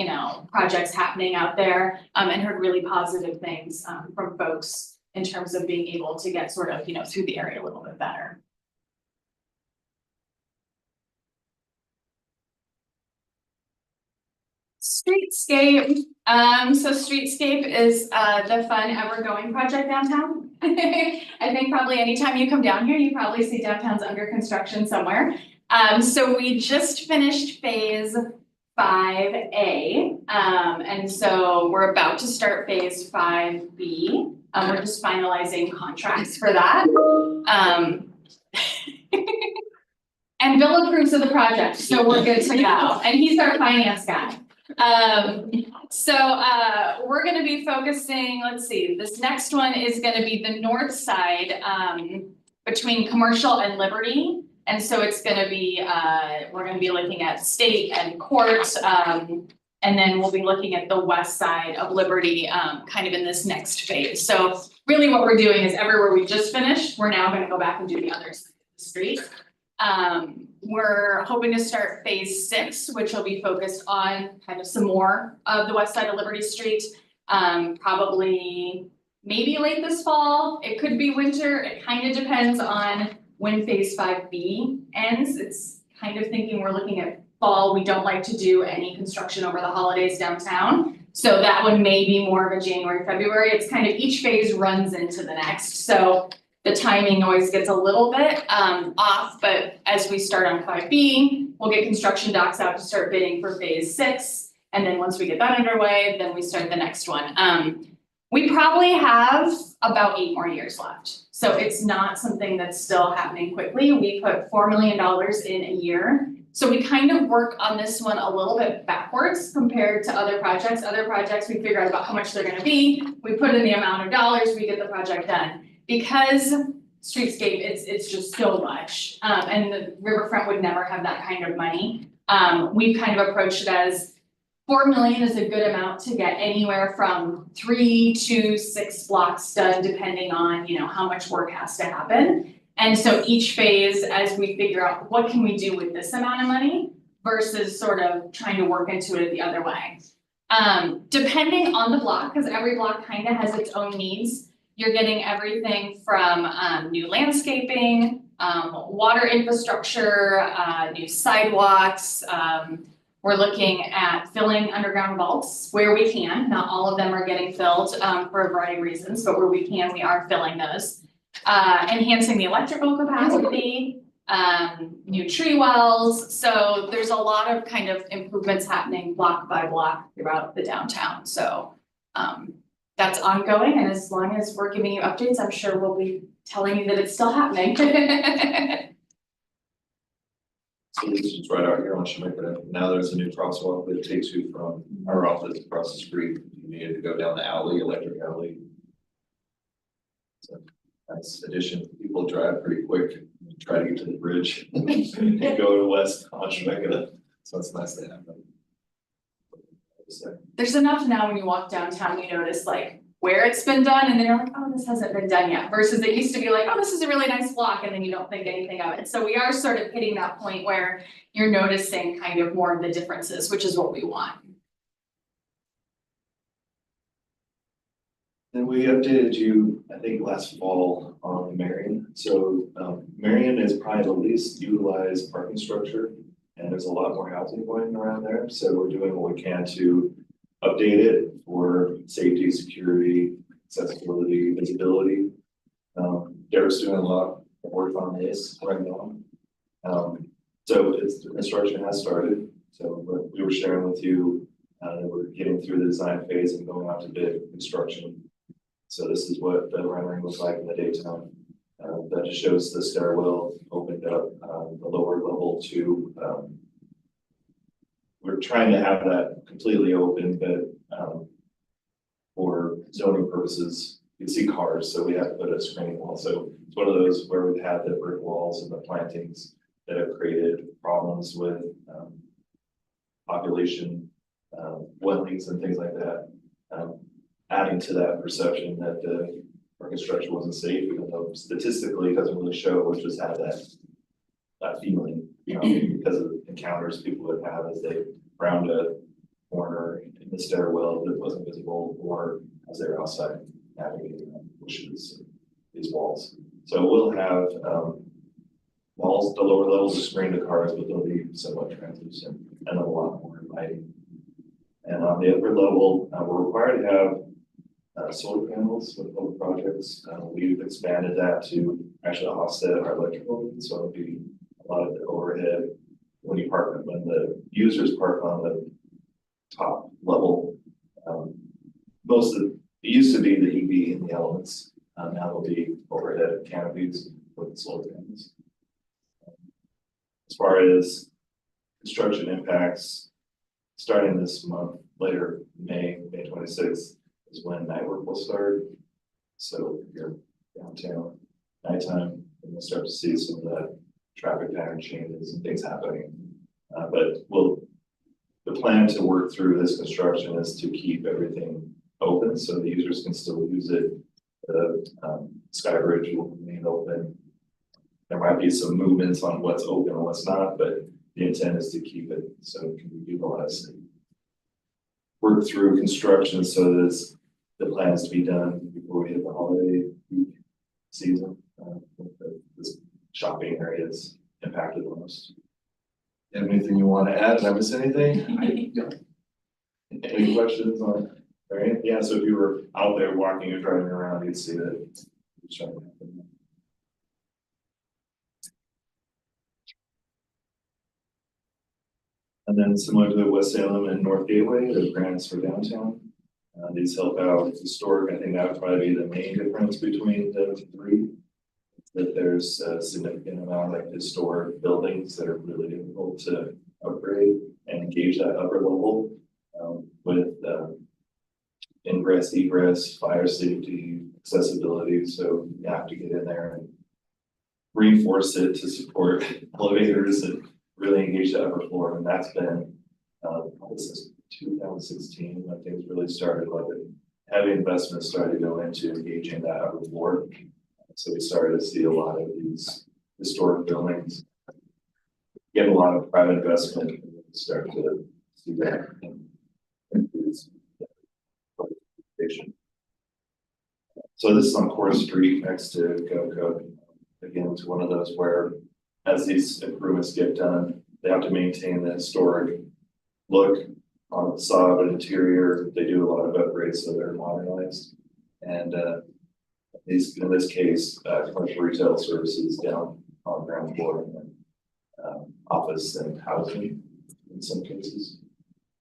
projects happening out there, and heard really positive things from folks in terms of being able to get sort of, through the area a little bit better. Streetscape, so Streetscape is the fun ever going project downtown. I think probably anytime you come down here, you probably see downtown's under construction somewhere. So we just finished phase 5A, and so we're about to start phase 5B. We're just finalizing contracts for that. And Bill approves of the project, so we're good to go, and he's our finance guy. We're gonna be focusing, let's see, this next one is gonna be the north side, between Commercial and Liberty. And so it's gonna be, we're gonna be looking at State and Court, and then we'll be looking at the west side of Liberty, kind of in this next phase. So really what we're doing is everywhere we just finished, we're now gonna go back and do the other side of the street. We're hoping to start phase 6, which will be focused on kind of some more of the west side of Liberty Street. Probably maybe late this fall, it could be winter, it kind of depends on when phase 5B ends. It's kind of thinking we're looking at fall. We don't like to do any construction over the holidays downtown. So that one may be more of a January, February. It's kind of each phase runs into the next. So the timing always gets a little bit off, but as we start on 5B, we'll get construction docs out to start bidding for phase 6. And then once we get that underway, then we start the next one. We probably have about 8 more years left. So it's not something that's still happening quickly. We put $4 million in a year. So we kind of work on this one a little bit backwards compared to other projects. Other projects, we figure out about how much they're gonna be. We put in the amount of dollars, we get the project done. Because Streetscape, it's just so much, and the riverfront would never have that kind of money. We've kind of approached it as $4 million is a good amount to get anywhere from 3 to 6 blocks done, depending on, how much work has to happen. And so each phase, as we figure out what can we do with this amount of money versus sort of trying to work into it the other way. Depending on the block, because every block kind of has its own needs. You're getting everything from new landscaping, water infrastructure, new sidewalks. We're looking at filling underground vaults where we can. Not all of them are getting filled for a variety of reasons, but where we can, we are filling those. Enhancing the electrical capacity, new tree wells. So there's a lot of kind of improvements happening block by block throughout the downtown. So that's ongoing, and as long as we're giving you updates, I'm sure we'll be telling you that it's still happening. So this is right out here on Shemaiah. Now there's a new crosswalk that takes you from our office across the street. You needed to go down the alley, electric alley. So that's addition. People drive pretty quick, try to get to the bridge and go to west on Shemaiah. So it's nice to have them. There's enough now when you walk downtown, you notice like where it's been done, and then you're like, oh, this hasn't been done yet, versus it used to be like, oh, this is a really nice block, and then you don't think anything of it. So we are sort of hitting that point where you're noticing kind of more of the differences, which is what we want. And we updated you, I think, last fall on Marion. So Marion is probably the least utilized parking structure, and there's a lot more housing going around there. So we're doing what we can to update it for safety, security, accessibility, visibility. Derek's doing a lot of work on this right now. So the construction has started, so what we were sharing with you, we're getting through the design phase and going on to bid construction. So this is what the rendering looks like in the daytime. That just shows the stairwell opened up, the lower level to, we're trying to have that completely open, but, for zoning purposes, you can see cars, so we have to put a screening wall. So it's one of those where we've had the brick walls and the plantings that have created problems with, population, dwellings and things like that. Adding to that perception that our construction wasn't safe, even though statistically it doesn't really show, which just had that feeling, because of encounters people would have as they round a corner in the stairwell that wasn't visible, or as they're outside navigating bushes, these walls. So we'll have walls, the lower levels are screened to cars, but they'll be somewhat translucent and a lot more lighting. And on the upper level, we're required to have solar panels with public projects. We've expanded that to actually offset our electrical, so it'll be a lot of the overhead when you park, when the users park on the top level. Most of it used to be the EV and the elements. Now there'll be overhead canopies with the solar panels. As far as construction impacts, starting this month, later May 26th is when night work will start. So if you're downtown nighttime, we'll start to see some of that traffic pattern changes and things happening. But the plan to work through this construction is to keep everything open so the users can still use it. The Sky Bridge will remain open. There might be some movements on what's open and what's not, but the intent is to keep it so it can be utilized. Work through construction so that the plan is to be done before we hit the holiday week season. This shopping area is impacted the most. Anything you want to add? Did I miss anything? Any questions on? All right, yeah, so if you were out there walking or driving around, you'd see that it's trying to happen. And then similar to West Salem and North Gateway, the grants for downtown. These help out historic. I think that would probably be the main difference between the three. That there's a significant amount of like historic buildings that are really difficult to upgrade and engage that upper level with ingress, egress, fire safety, accessibility. So you have to get in there and reinforce it to support elevators and really engage the upper floor. And that's been since 2016 when things really started, like heavy investments started to go into engaging that upper floor. So we started to see a lot of these historic buildings get a lot of private investment and start to see that increase. So this is on Core Street next to GoCo. Again, it's one of those where as these improvements get done, they have to maintain the historic look on the facade and interior. They do a lot of upgrades so they're modernized. And in this case, commercial retail services down on the ground floor and then office and housing in some cases.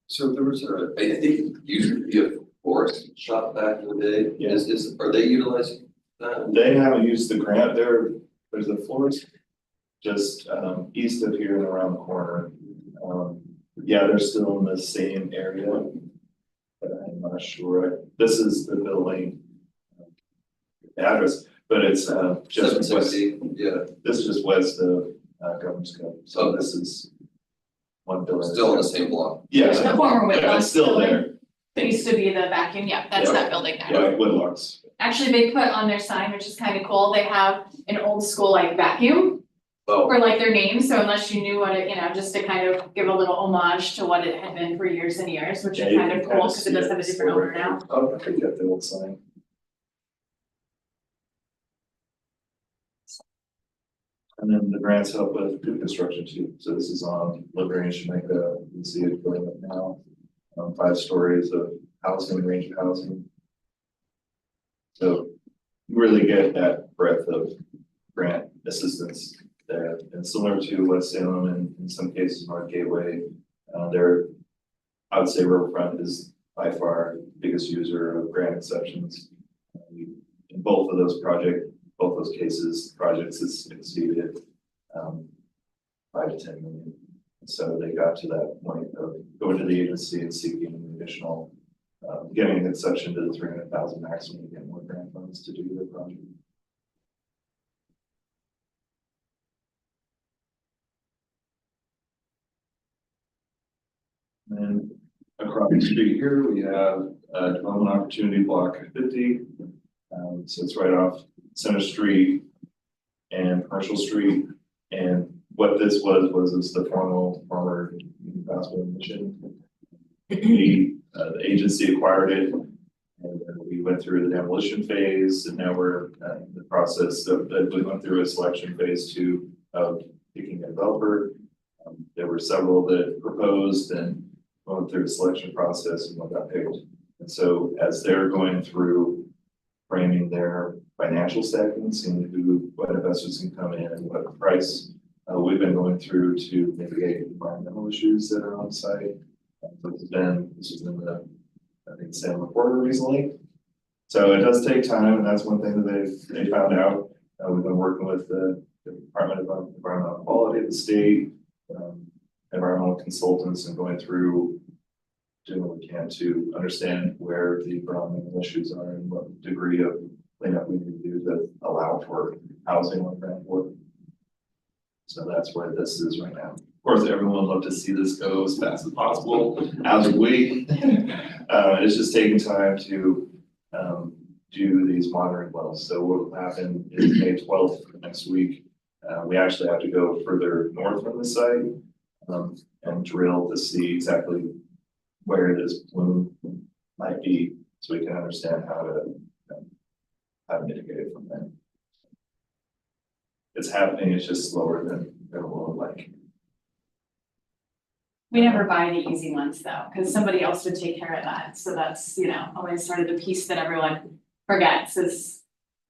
So there was I think used to be a florist shop back in the day. Yeah. Are they utilizing that? They haven't used the grant. There's a florist just east of here and around the corner. Yeah, they're still in the same area, but I'm not sure. This is the building address, but it's just west. Yeah. This is just west of Governor's Cup. So this is one building. Still in the same block. Yeah, The former yeah, Whitlock it's still building. there. It used to be the vacuum, yeah, that's Yeah. that building now. Yeah, Woodlocks. Actually, they put on their sign, which is kind of cool, they have an old school like vacuum Oh, for like their name, so unless you knew what it, just to kind of give a little homage to what it had been for years and years, which Yeah, is you kind can of cool, because it does see have a different owner now. Oh, I think that the old sign. And then the grants help with new construction too. So this is on Liberation, like you can see it going up now. 5 stories of housing, range of housing. So you really get that breadth of grant assistance there, and similar to West Salem and in some cases North Gateway, there, I would say Riverfront is by far the biggest user of grant exceptions. In both those cases, projects has exceeded 5 to 10 million. So they got to that point of going to the agency and seeking additional, getting an exception to the 300,000 maximum to get more grant funds to do their project. And across the street here, we have development opportunity block 50. So it's right off Center Street and Commercial Street. And what this was the former basketball mission. The agency acquired it, and then we went through the demolition phase, and now we're in the process of, we went through a selection phase 2 of picking a developer. There were several that proposed and went through the selection process and one got picked. And so as they're going through framing their financial statements, seeing what investors can come in and what price, we've been going through to mitigate environmental issues that are on site. This was in the, I think, Salem Reporter recently. So it does take time, and that's one thing that they found out. We've been working with the Department of Environmental Quality of the state, environmental consultants, and going through doing what we can to understand where the environmental issues are and what degree of cleanup we need to do to allow for housing on transport. So that's where this is right now. Of course, everyone would love to see this go as fast as possible, as would we. It's just taking time to do these monitoring wells. So what will happen is May 12th next week, we actually have to go further north from the site and drill to see exactly where this plume might be, so we can understand how to mitigate it from there. It's happening, it's just slower than we would like. We never buy the easy ones though, because somebody else would take care of that. So that's, always sort of the piece that everyone forgets is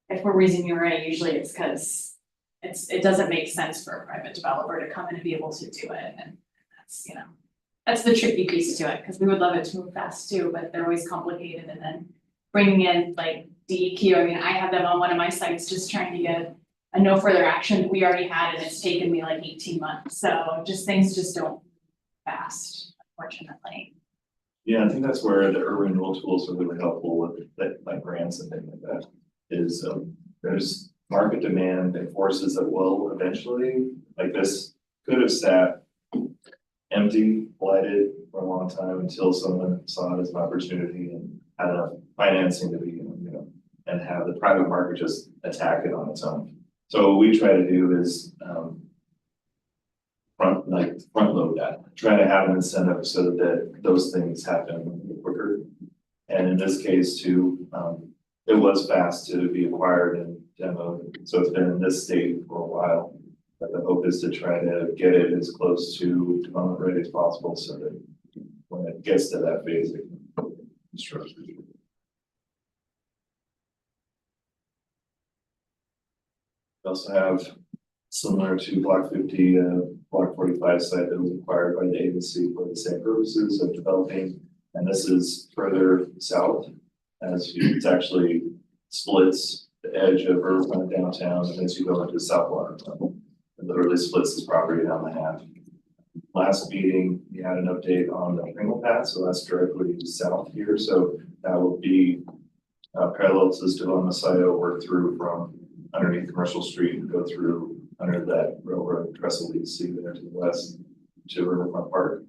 if we're raising your rate, usually it's because it doesn't make sense for a private developer to come in and be able to do it. And that's, that's the tricky piece to it, because we would love it to move fast too, but they're always complicated. And then bringing in like DEQ, I mean, I have them on one of my sites just trying to get a no further action that we already had, and it's taken me like 18 months. So things just don't fast, unfortunately. Yeah, I think that's where the urban renewal tools are really helpful with that, like grants and things like that. Is there's market demand and forces that will eventually, like this could have sat empty, blighted for a long time until someone saw it as an opportunity and had enough financing to be, and have the private market just attack it on its own. So what we try to do is front load that, try to have an incentive so that those things happen quicker. And in this case too, it was fast to be acquired and demoed, so it's been in this state for a while. But the hope is to try to get it as close to development ready as possible, so that when it gets to that phase, it can construct. We also have, similar to Block 50, Block 45 site that was acquired by the agency for the same purposes of developing. And this is further south, it's actually splits the edge of Riverfront downtown, and as you go into South Watertown, it literally splits this property down the half. Last meeting, we had an update on the Pringle path, so that's directly south here. So that will be parallel to this development site. It'll work through from underneath Commercial Street and go through under that railroad trestle that you see there to the west to Riverfront Park.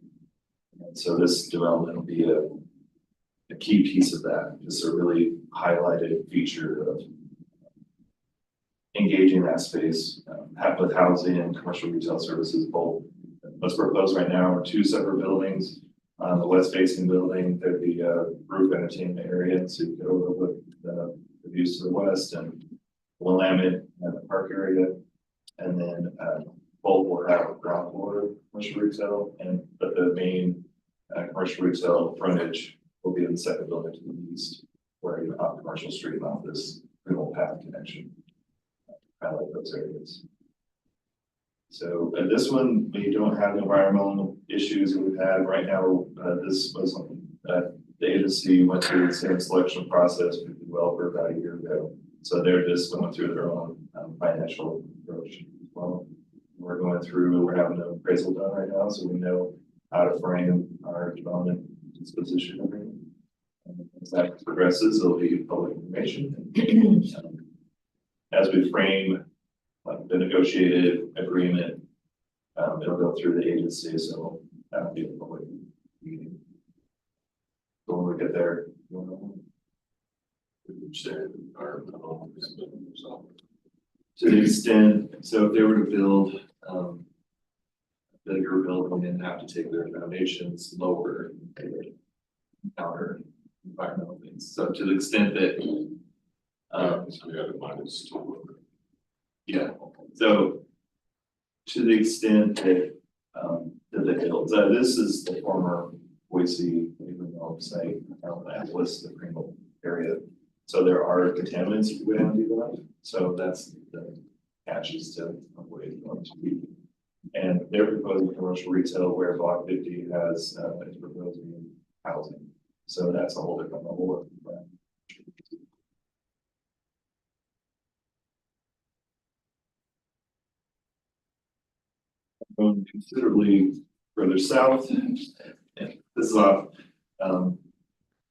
And so this development will be a key piece of that, just a really highlighted feature of engaging that space with housing and commercial retail services both. What's proposed right now are 2 separate buildings. On the west facing building, there'd be a roof entertainment area, so you could overlook the views to the west, and Willamette and the park area. And then both will have ground floor commercial retail, but the main Commercial retail frontage will be in the second building to the east, where you have commercial street and office, criminal path connection. Highlight those areas. So this one, we don't have the environmental issues that we've had right now. This was the agency went through the same selection process with the developer about a year ago. So they're just going through their own financial approach as well. We're going through, we're having an appraisal done right now, so we know how to frame our development disposition agreement. And as that progresses, it'll be public information. As we frame the negotiated agreement, it'll go through the agency, so that'll be a public meeting. So when we get there, we'll know. Which they're environmental. To the extent, so if they were to build, a bigger building and have to take their foundations lower, they would encounter environmental things. So to the extent that, So we have in mind it's still. yeah, so to the extent that, that they build, so this is the former Boise Redevelopment site, that was the Pringle area. So there are contaminants if you go down and do that. So that's the catches to avoid going to be. And they're proposing commercial retail where block 50 has, is proposing housing. So that's a whole different level of. Going considerably further south, and this is off,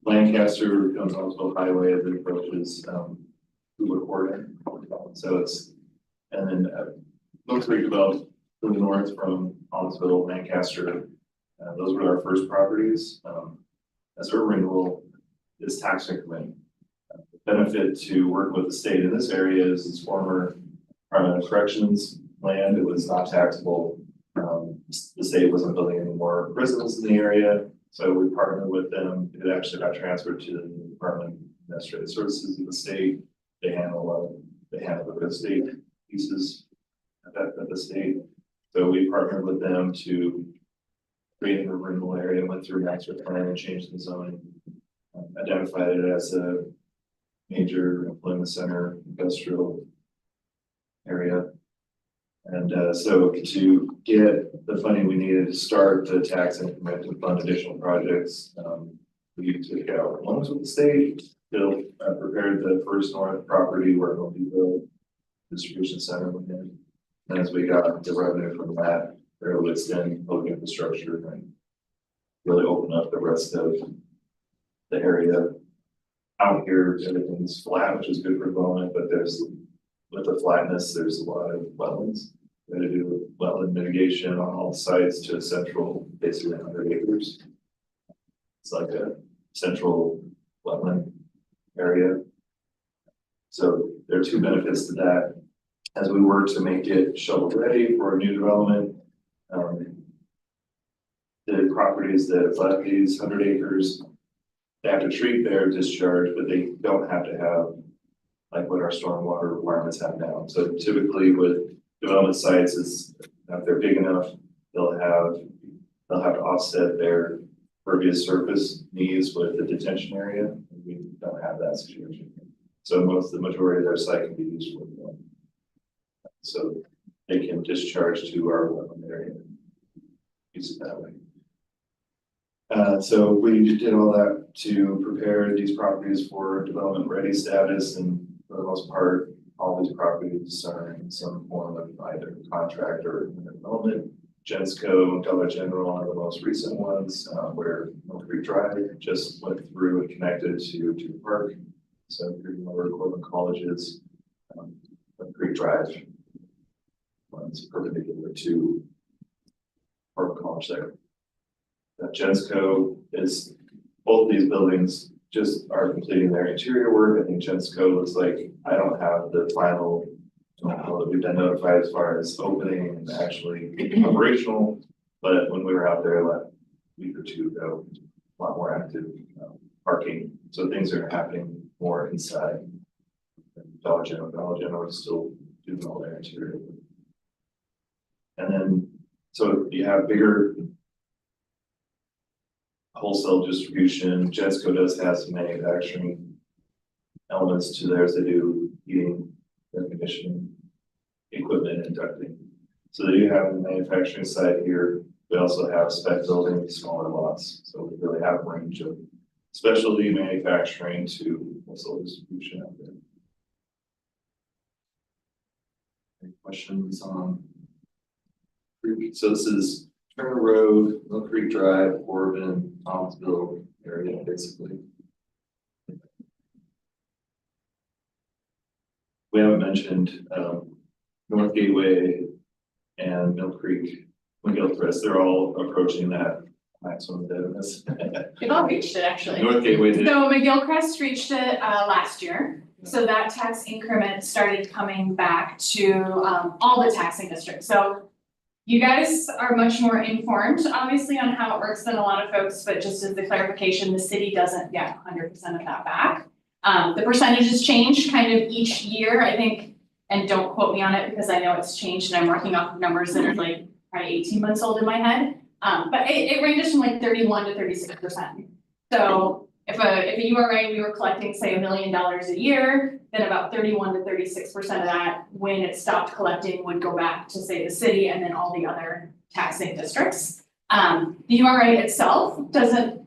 Lancaster comes onto the highway as it approaches, Hoover Court. So it's, and then, Oak Creek developed to the north from Hollisville, Lancaster. Those were our first properties. As urban renewal, this tax increment. The benefit to work with the state in this area is its former Department of Corrections land. It was not taxable. The state wasn't building any more prisons in the area. So we partnered with them. It actually got transferred to the Department of Administrative Services of the state. They handle the real estate pieces at the state. So we partnered with them to create a renewal area, went through master plan and changed the zoning, identified it as a major employment center, industrial area. And so to get the funding we needed to start the tax increment to fund additional projects, we took out loans with the state, built, prepared the first north property where it'll be the distribution center went in. And as we got the revenue from that, we were able to extend public infrastructure and really open up the rest of the area. Out here, everything's flat, which is good for development, but there's, with the flatness, there's a lot of wetlands. We had to do wetland mitigation on all sites to a central, basically 100 acres. It's like a central wetland area. So there are two benefits to that. As we work to make it shovel ready for new development, the properties that have left these 100 acres, they have to treat their discharge, but they don't have to have like what our stormwater requirements have now. So typically with development sites is if they're big enough, they'll have to offset their pervious surface needs with the detention area. We don't have that situation. So the majority of their site can be used for development. So they can discharge to our wetland area. Use it that way. So we did all that to prepare these properties for development ready status, and for the most part, all these properties are in some form of either contract or development. Gensco, Dollar General are the most recent ones, where Oak Creek Drive just went through and connected to the park. So if you're lower Corbin Colleges, Oak Creek Drive runs perpendicular to Corbin College there. Gensco is, both these buildings just are completing their interior work. I think Gensco looks like, I don't have the final, that we've been notified as far as opening and actually operational. But when we were out there a week or two ago, a lot more active parking. So things are happening more inside. Dollar General is still doing all their interior work. And then, so you have bigger wholesale distribution. Jetsco does have some manufacturing elements to theirs. They do heating, air conditioning, equipment and ducting. So they do have a manufacturing site here. We also have spec building, smaller lots. So we really have a range of specialty manufacturing to wholesale distribution out there. Any questions on? So this is Turner Road, Mill Creek Drive, Corbin, Thomasville area, basically. We haven't mentioned North Gateway and Mill Creek, McGillcrest, they're all approaching that maximum indebtedness. They've all reached it, actually. North Gateway did. So McGillcrest reached it last year, so that tax increment started coming back to all the taxing districts, so. You guys are much more informed, obviously, on how it works than a lot of folks, but just as the clarification, the city doesn't get 100% of that back. The percentages change kind of each year, I think, and don't quote me on it because I know it's changed and I'm working off of numbers that are like probably 18 months old in my head. But it ranges from like 31 to 36%. So if a URA, we were collecting, say, $1 million a year, then about 31 to 36% of that, when it stopped collecting, would go back to, say, the city and then all the other taxing districts. The URA itself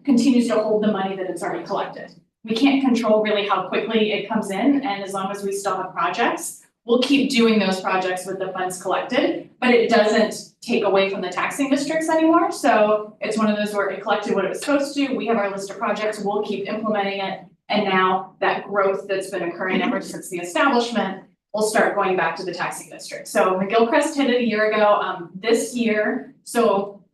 continues to hold the money that it's already collected. We can't control really how quickly it comes in, and as long as we still have projects, we'll keep doing those projects with the funds collected, but it doesn't take away from the taxing districts anymore. So it's one of those where it collected what it was supposed to. We have our list of projects, we'll keep implementing it. And now that growth that's been occurring ever since the establishment will start going back to the taxing district. So McGillcrest hit it a year ago, this year. So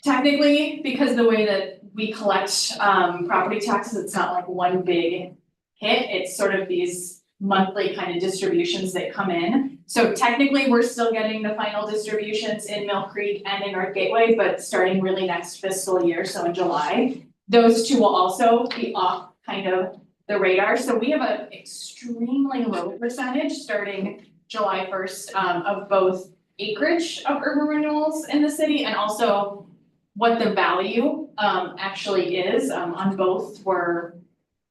technically, because the way that we collect property taxes, it's not like one big hit. It's sort of these monthly kind of distributions that come in. So technically, we're still getting the final distributions in Mill Creek and in North Gateway, but starting really next fiscal year, so in July, those two will also be off kind of the radar. So we have an extremely low percentage starting July 1st of both acreage of urban renewals in the city and also what the value actually is on both. Where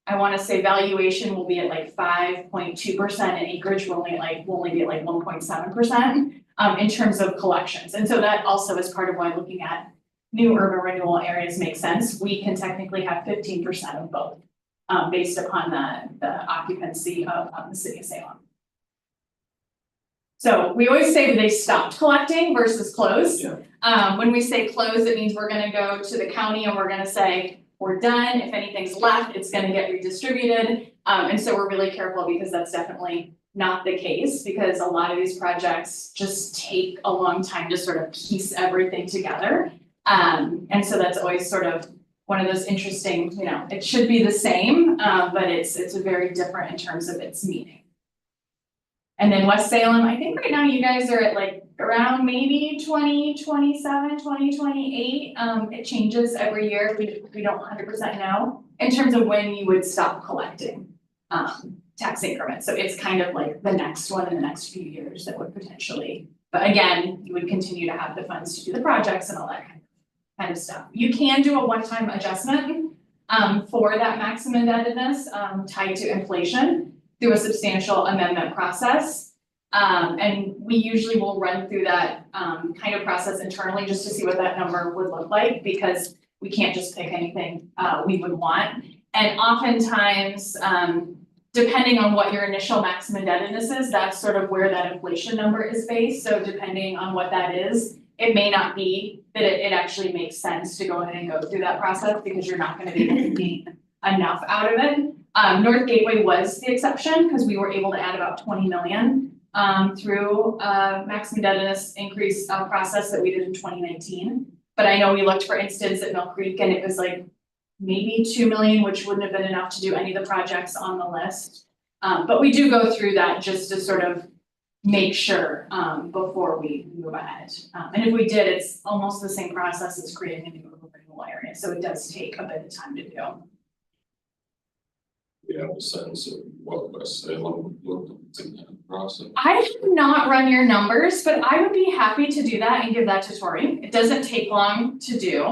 I want to say valuation will be at like 5.2% and acreage will only be at like 1.7% in terms of collections. And so that also is part of why looking at new urban renewal areas makes sense. We can technically have 15% of both based upon the occupancy of the city of Salem. So we always say that they stopped collecting versus closed. Yeah. When we say closed, it means we're gonna go to the county and we're gonna say, we're done. If anything's left, it's gonna get redistributed. And so we're really careful because that's definitely not the case, because a lot of these projects just take a long time to sort of piece everything together. And so that's always sort of one of those interesting, it should be the same, but it's very different in terms of its meaning. And then West Salem, I think right now you guys are at like around maybe 2027, 2028. It changes every year. We don't 100% know in terms of when you would stop collecting tax increments. So it's kind of like the next one in the next few years that would potentially, but again, you would continue to have the funds to do the projects and all that kind of stuff. You can do a one-time adjustment for that maximum indebtedness tied to inflation through a substantial amendment process. And we usually will run through that kind of process internally just to see what that number would look like, because we can't just pick anything we would want. And oftentimes, depending on what your initial maximum indebtedness is, that's sort of where that inflation number is based. So depending on what that is, it may not be that it actually makes sense to go ahead and go through that process because you're not gonna be able to gain enough out of it. North Gateway was the exception because we were able to add about 20 million through maximum indebtedness increase process that we did in 2019. But I know we looked, for instance, at Mill Creek and it was like maybe 2 million, which wouldn't have been enough to do any of the projects on the list. But we do go through that just to sort of make sure before we move ahead. And if we did, it's almost the same process as creating a new urban renewal area. So it does take a bit of time to do. We have a sense of what West Salem looked in that process. I have not run your numbers, but I would be happy to do that and give that to Tori. It doesn't take long to do.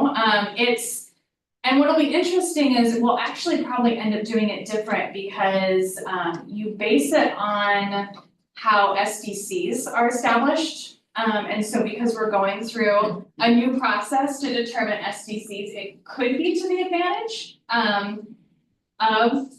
And what'll be interesting is we'll actually probably end up doing it different because you base it on how SDCs are established. And so because we're going through a new process to determine SDCs, it could be to the advantage of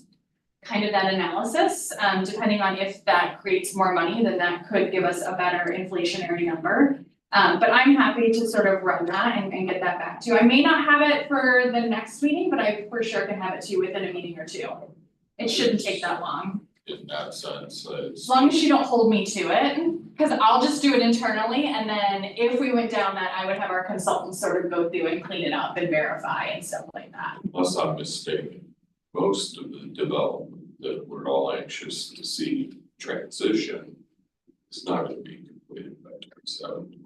kind of that analysis, depending on if that creates more money, then that could give us a better inflationary number. But I'm happy to sort of run that and get that back to you. I may not have it for the next meeting, but I for sure can have it to you within a meeting or two. It shouldn't take that long. In that sense, As long as you don't hold me to it, because I'll just do it internally, and then if we went down that, I would have our consultants sort of go through and clean it up and verify and stuff like that. unless I'm mistaken, most of the development that we're all anxious to see transition is not gonna be completed by 27.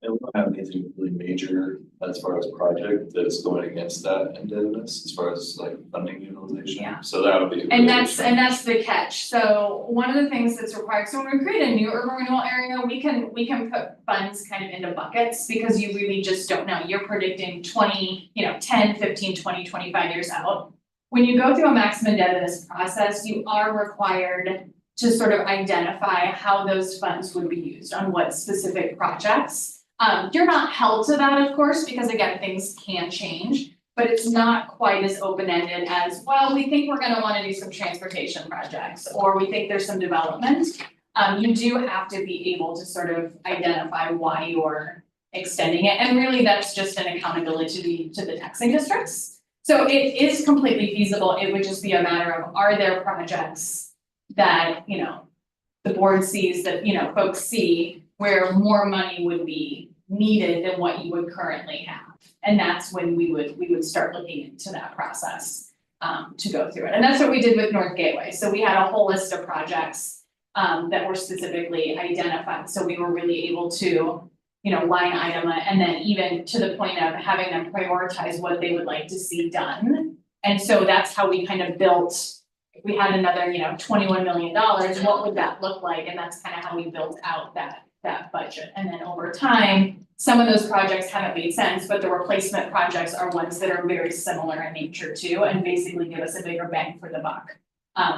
And we don't have anything really major as far as project that's going against that indebtedness, as far as like funding utilization. Yeah. So that would be. a And really that's the catch, so one of the things that's required, so when we create a new urban renewal area, we can put funds kind of into buckets. Because you really just don't know, you're predicting 20, 10, 15, 20, 25 years out. When you go through a maximum indebtedness process, you are required to sort of identify how those funds would be used on what specific projects. You're not held to that, of course, because again, things can change, but it's not quite as open-ended as, well, we think we're gonna wanna do some transportation projects, or we think there's some development. You do have to be able to sort of identify why you're extending it, and really that's just an accountability to the taxing districts. So it is completely feasible, it would just be a matter of, are there projects that, the board sees that, folks see where more money would be needed than what you would currently have. And that's when we would start looking into that process to go through it. And that's what we did with North Gateway. So we had a whole list of projects that were specifically identified. So we were really able to, line item it, and then even to the point of having them prioritize what they would like to see done. And so that's how we kind of built, if we had another, $21 million, what would that look like? And that's kind of how we built out that budget. And then over time, some of those projects haven't made sense, but the replacement projects are ones that are very similar in nature too, and basically give us a bigger bang for the buck,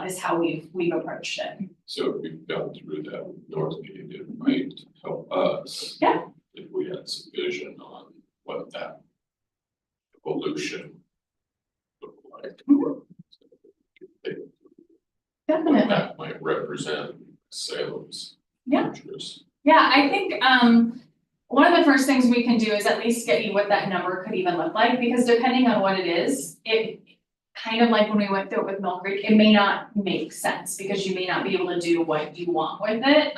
is how we've approached it. So if we've gone through that with North Gate, it might help us. Yeah. If we had some vision on what that evolution looked like. Definitely. What that might represent Salem's Yeah. futures. Yeah, I think one of the first things we can do is at least get you what that number could even look like, because depending on what it is, it kind of like when we went through it with Mill Creek, it may not make sense because you may not be able to do what you want with it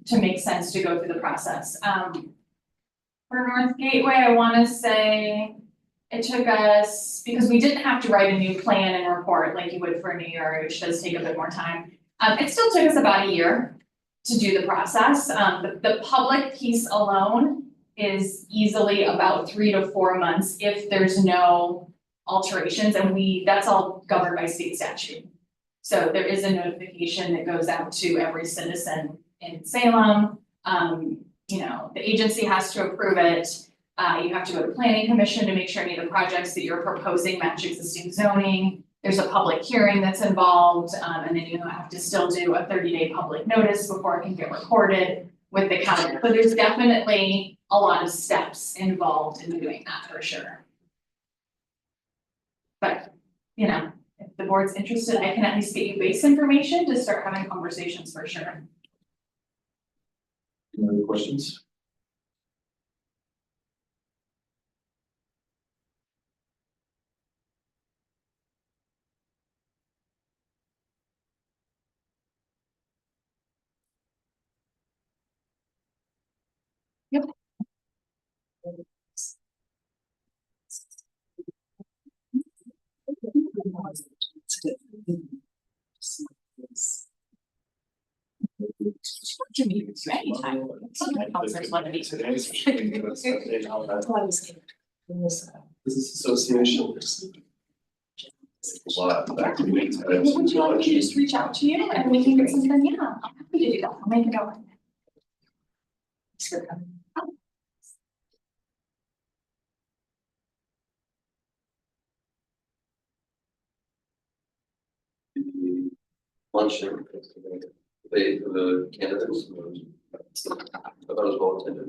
to make sense to go through the process. For North Gateway, I wanna say it took us, because we didn't have to write a new plan and report like you would for a new year, which does take a bit more time. It still took us about a year to do the process. The public piece alone is easily about 3 to 4 months if there's no alterations, and that's all governed by state statute. So there is a notification that goes out to every citizen in Salem. The agency has to approve it. You have to go to planning commission to make sure any of the projects that you're proposing match existing zoning. There's a public hearing that's involved, and then you have to still do a 30-day public notice before it can get recorded with the county. So there's definitely a lot of steps involved in doing that for sure. But, if the board's interested, I can at least get you base information to start having conversations for sure. Any other questions? Yep. To me, it's anytime. Counselors want to be. Today's Business Association. A lot of activities. Would you like me to just reach out to you and we can get something, yeah, I'm happy to do that, I'll make it over. The luncheon, the candidates. I thought it was well attended.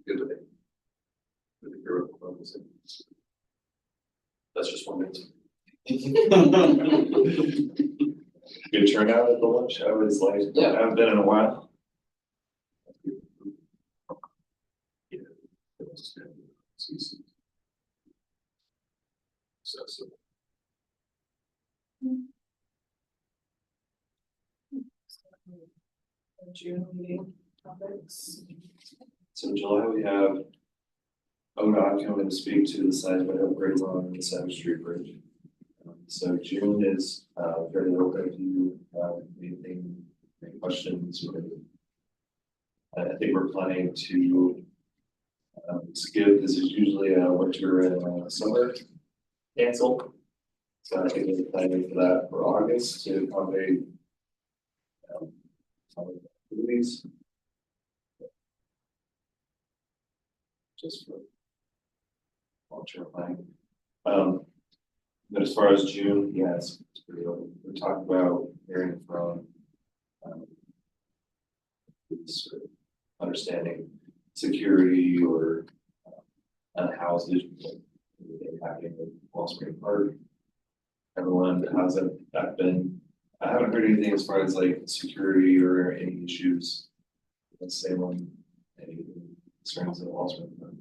Good day. That's just 1 minute. Good turnout at the lunch, I was like, Yeah. I haven't been in a while. June meeting topics. So in July, we have ODOT coming to speak to the seismic upgrades on the Salem Street Bridge. So June is very open if you have anything, any questions. I think we're planning to skip, this is usually a winter and summer cancel. So I think we're planning for that for August to accommodate some of the activities. Just for long-term planning. But as far as June, yeah, it's pretty open. We're talking about hearing from sort of understanding security or houses happening with Wall Spring Park. Everyone, how's that been? I haven't heard anything as far as like security or any issues. Let's say one, any concerns at Wall Spring Park.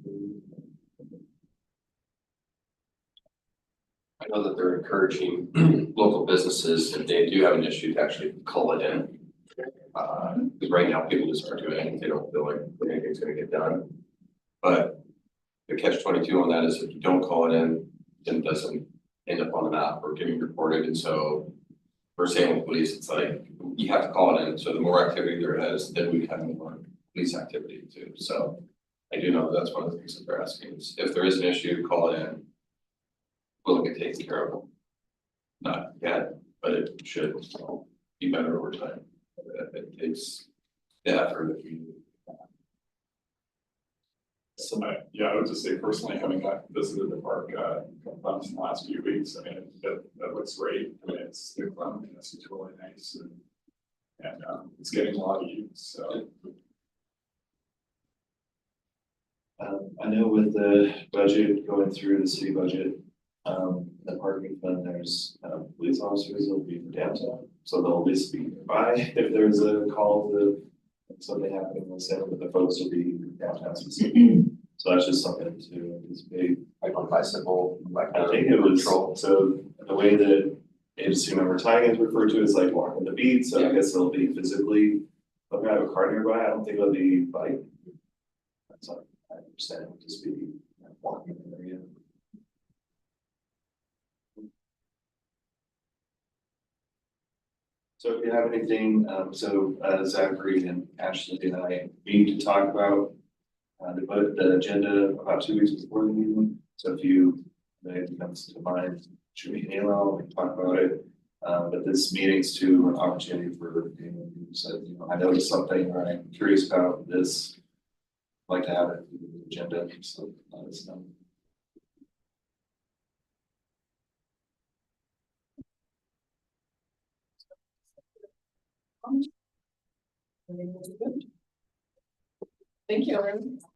I know that they're encouraging local businesses, if they do have an issue, to actually call it in. Because right now people just aren't doing anything, they don't feel like anything's gonna get done. But the catch-22 on that is if you don't call it in, then it doesn't end up on the map or getting reported, and so. For Salem police, it's like, you have to call it in, so the more activity there is, then we have more police activity too, so. I do know that's one of the things that they're asking, is if there is an issue, call it in. Will it get taken care of? Not yet, but it should be better over time. It takes the effort if you. So I would just say personally, having visited the park a couple times in the last few weeks, I mean, that looks great. I mean, it's fun and it's really nice and it's getting a lot of use, so. I know with the budget going through the city budget, the parking fund, there's police officers that will be for downtown. So they'll be speaking by if there's a call to something happening in Salem, but the folks will be downtown specifically. So that's just something to anticipate. Like on bicycle, like. I think it was, so the way that agency member tagging is referred to is like walking the beat, so I guess they'll be physically, they'll have a car nearby, I don't think it'll be bike. That's what I understand, it'll just be walking in the area. So if you have anything, Zachary and Ashley and I need to talk about the agenda about 2 weeks before the meeting. So if anything comes to mind, shoot me an email, we can talk about it. But this meeting's too an opportunity for anyone who said, I noticed something or I'm curious about this. I'd like to have it in the agenda, so let us know. Thank you, everyone.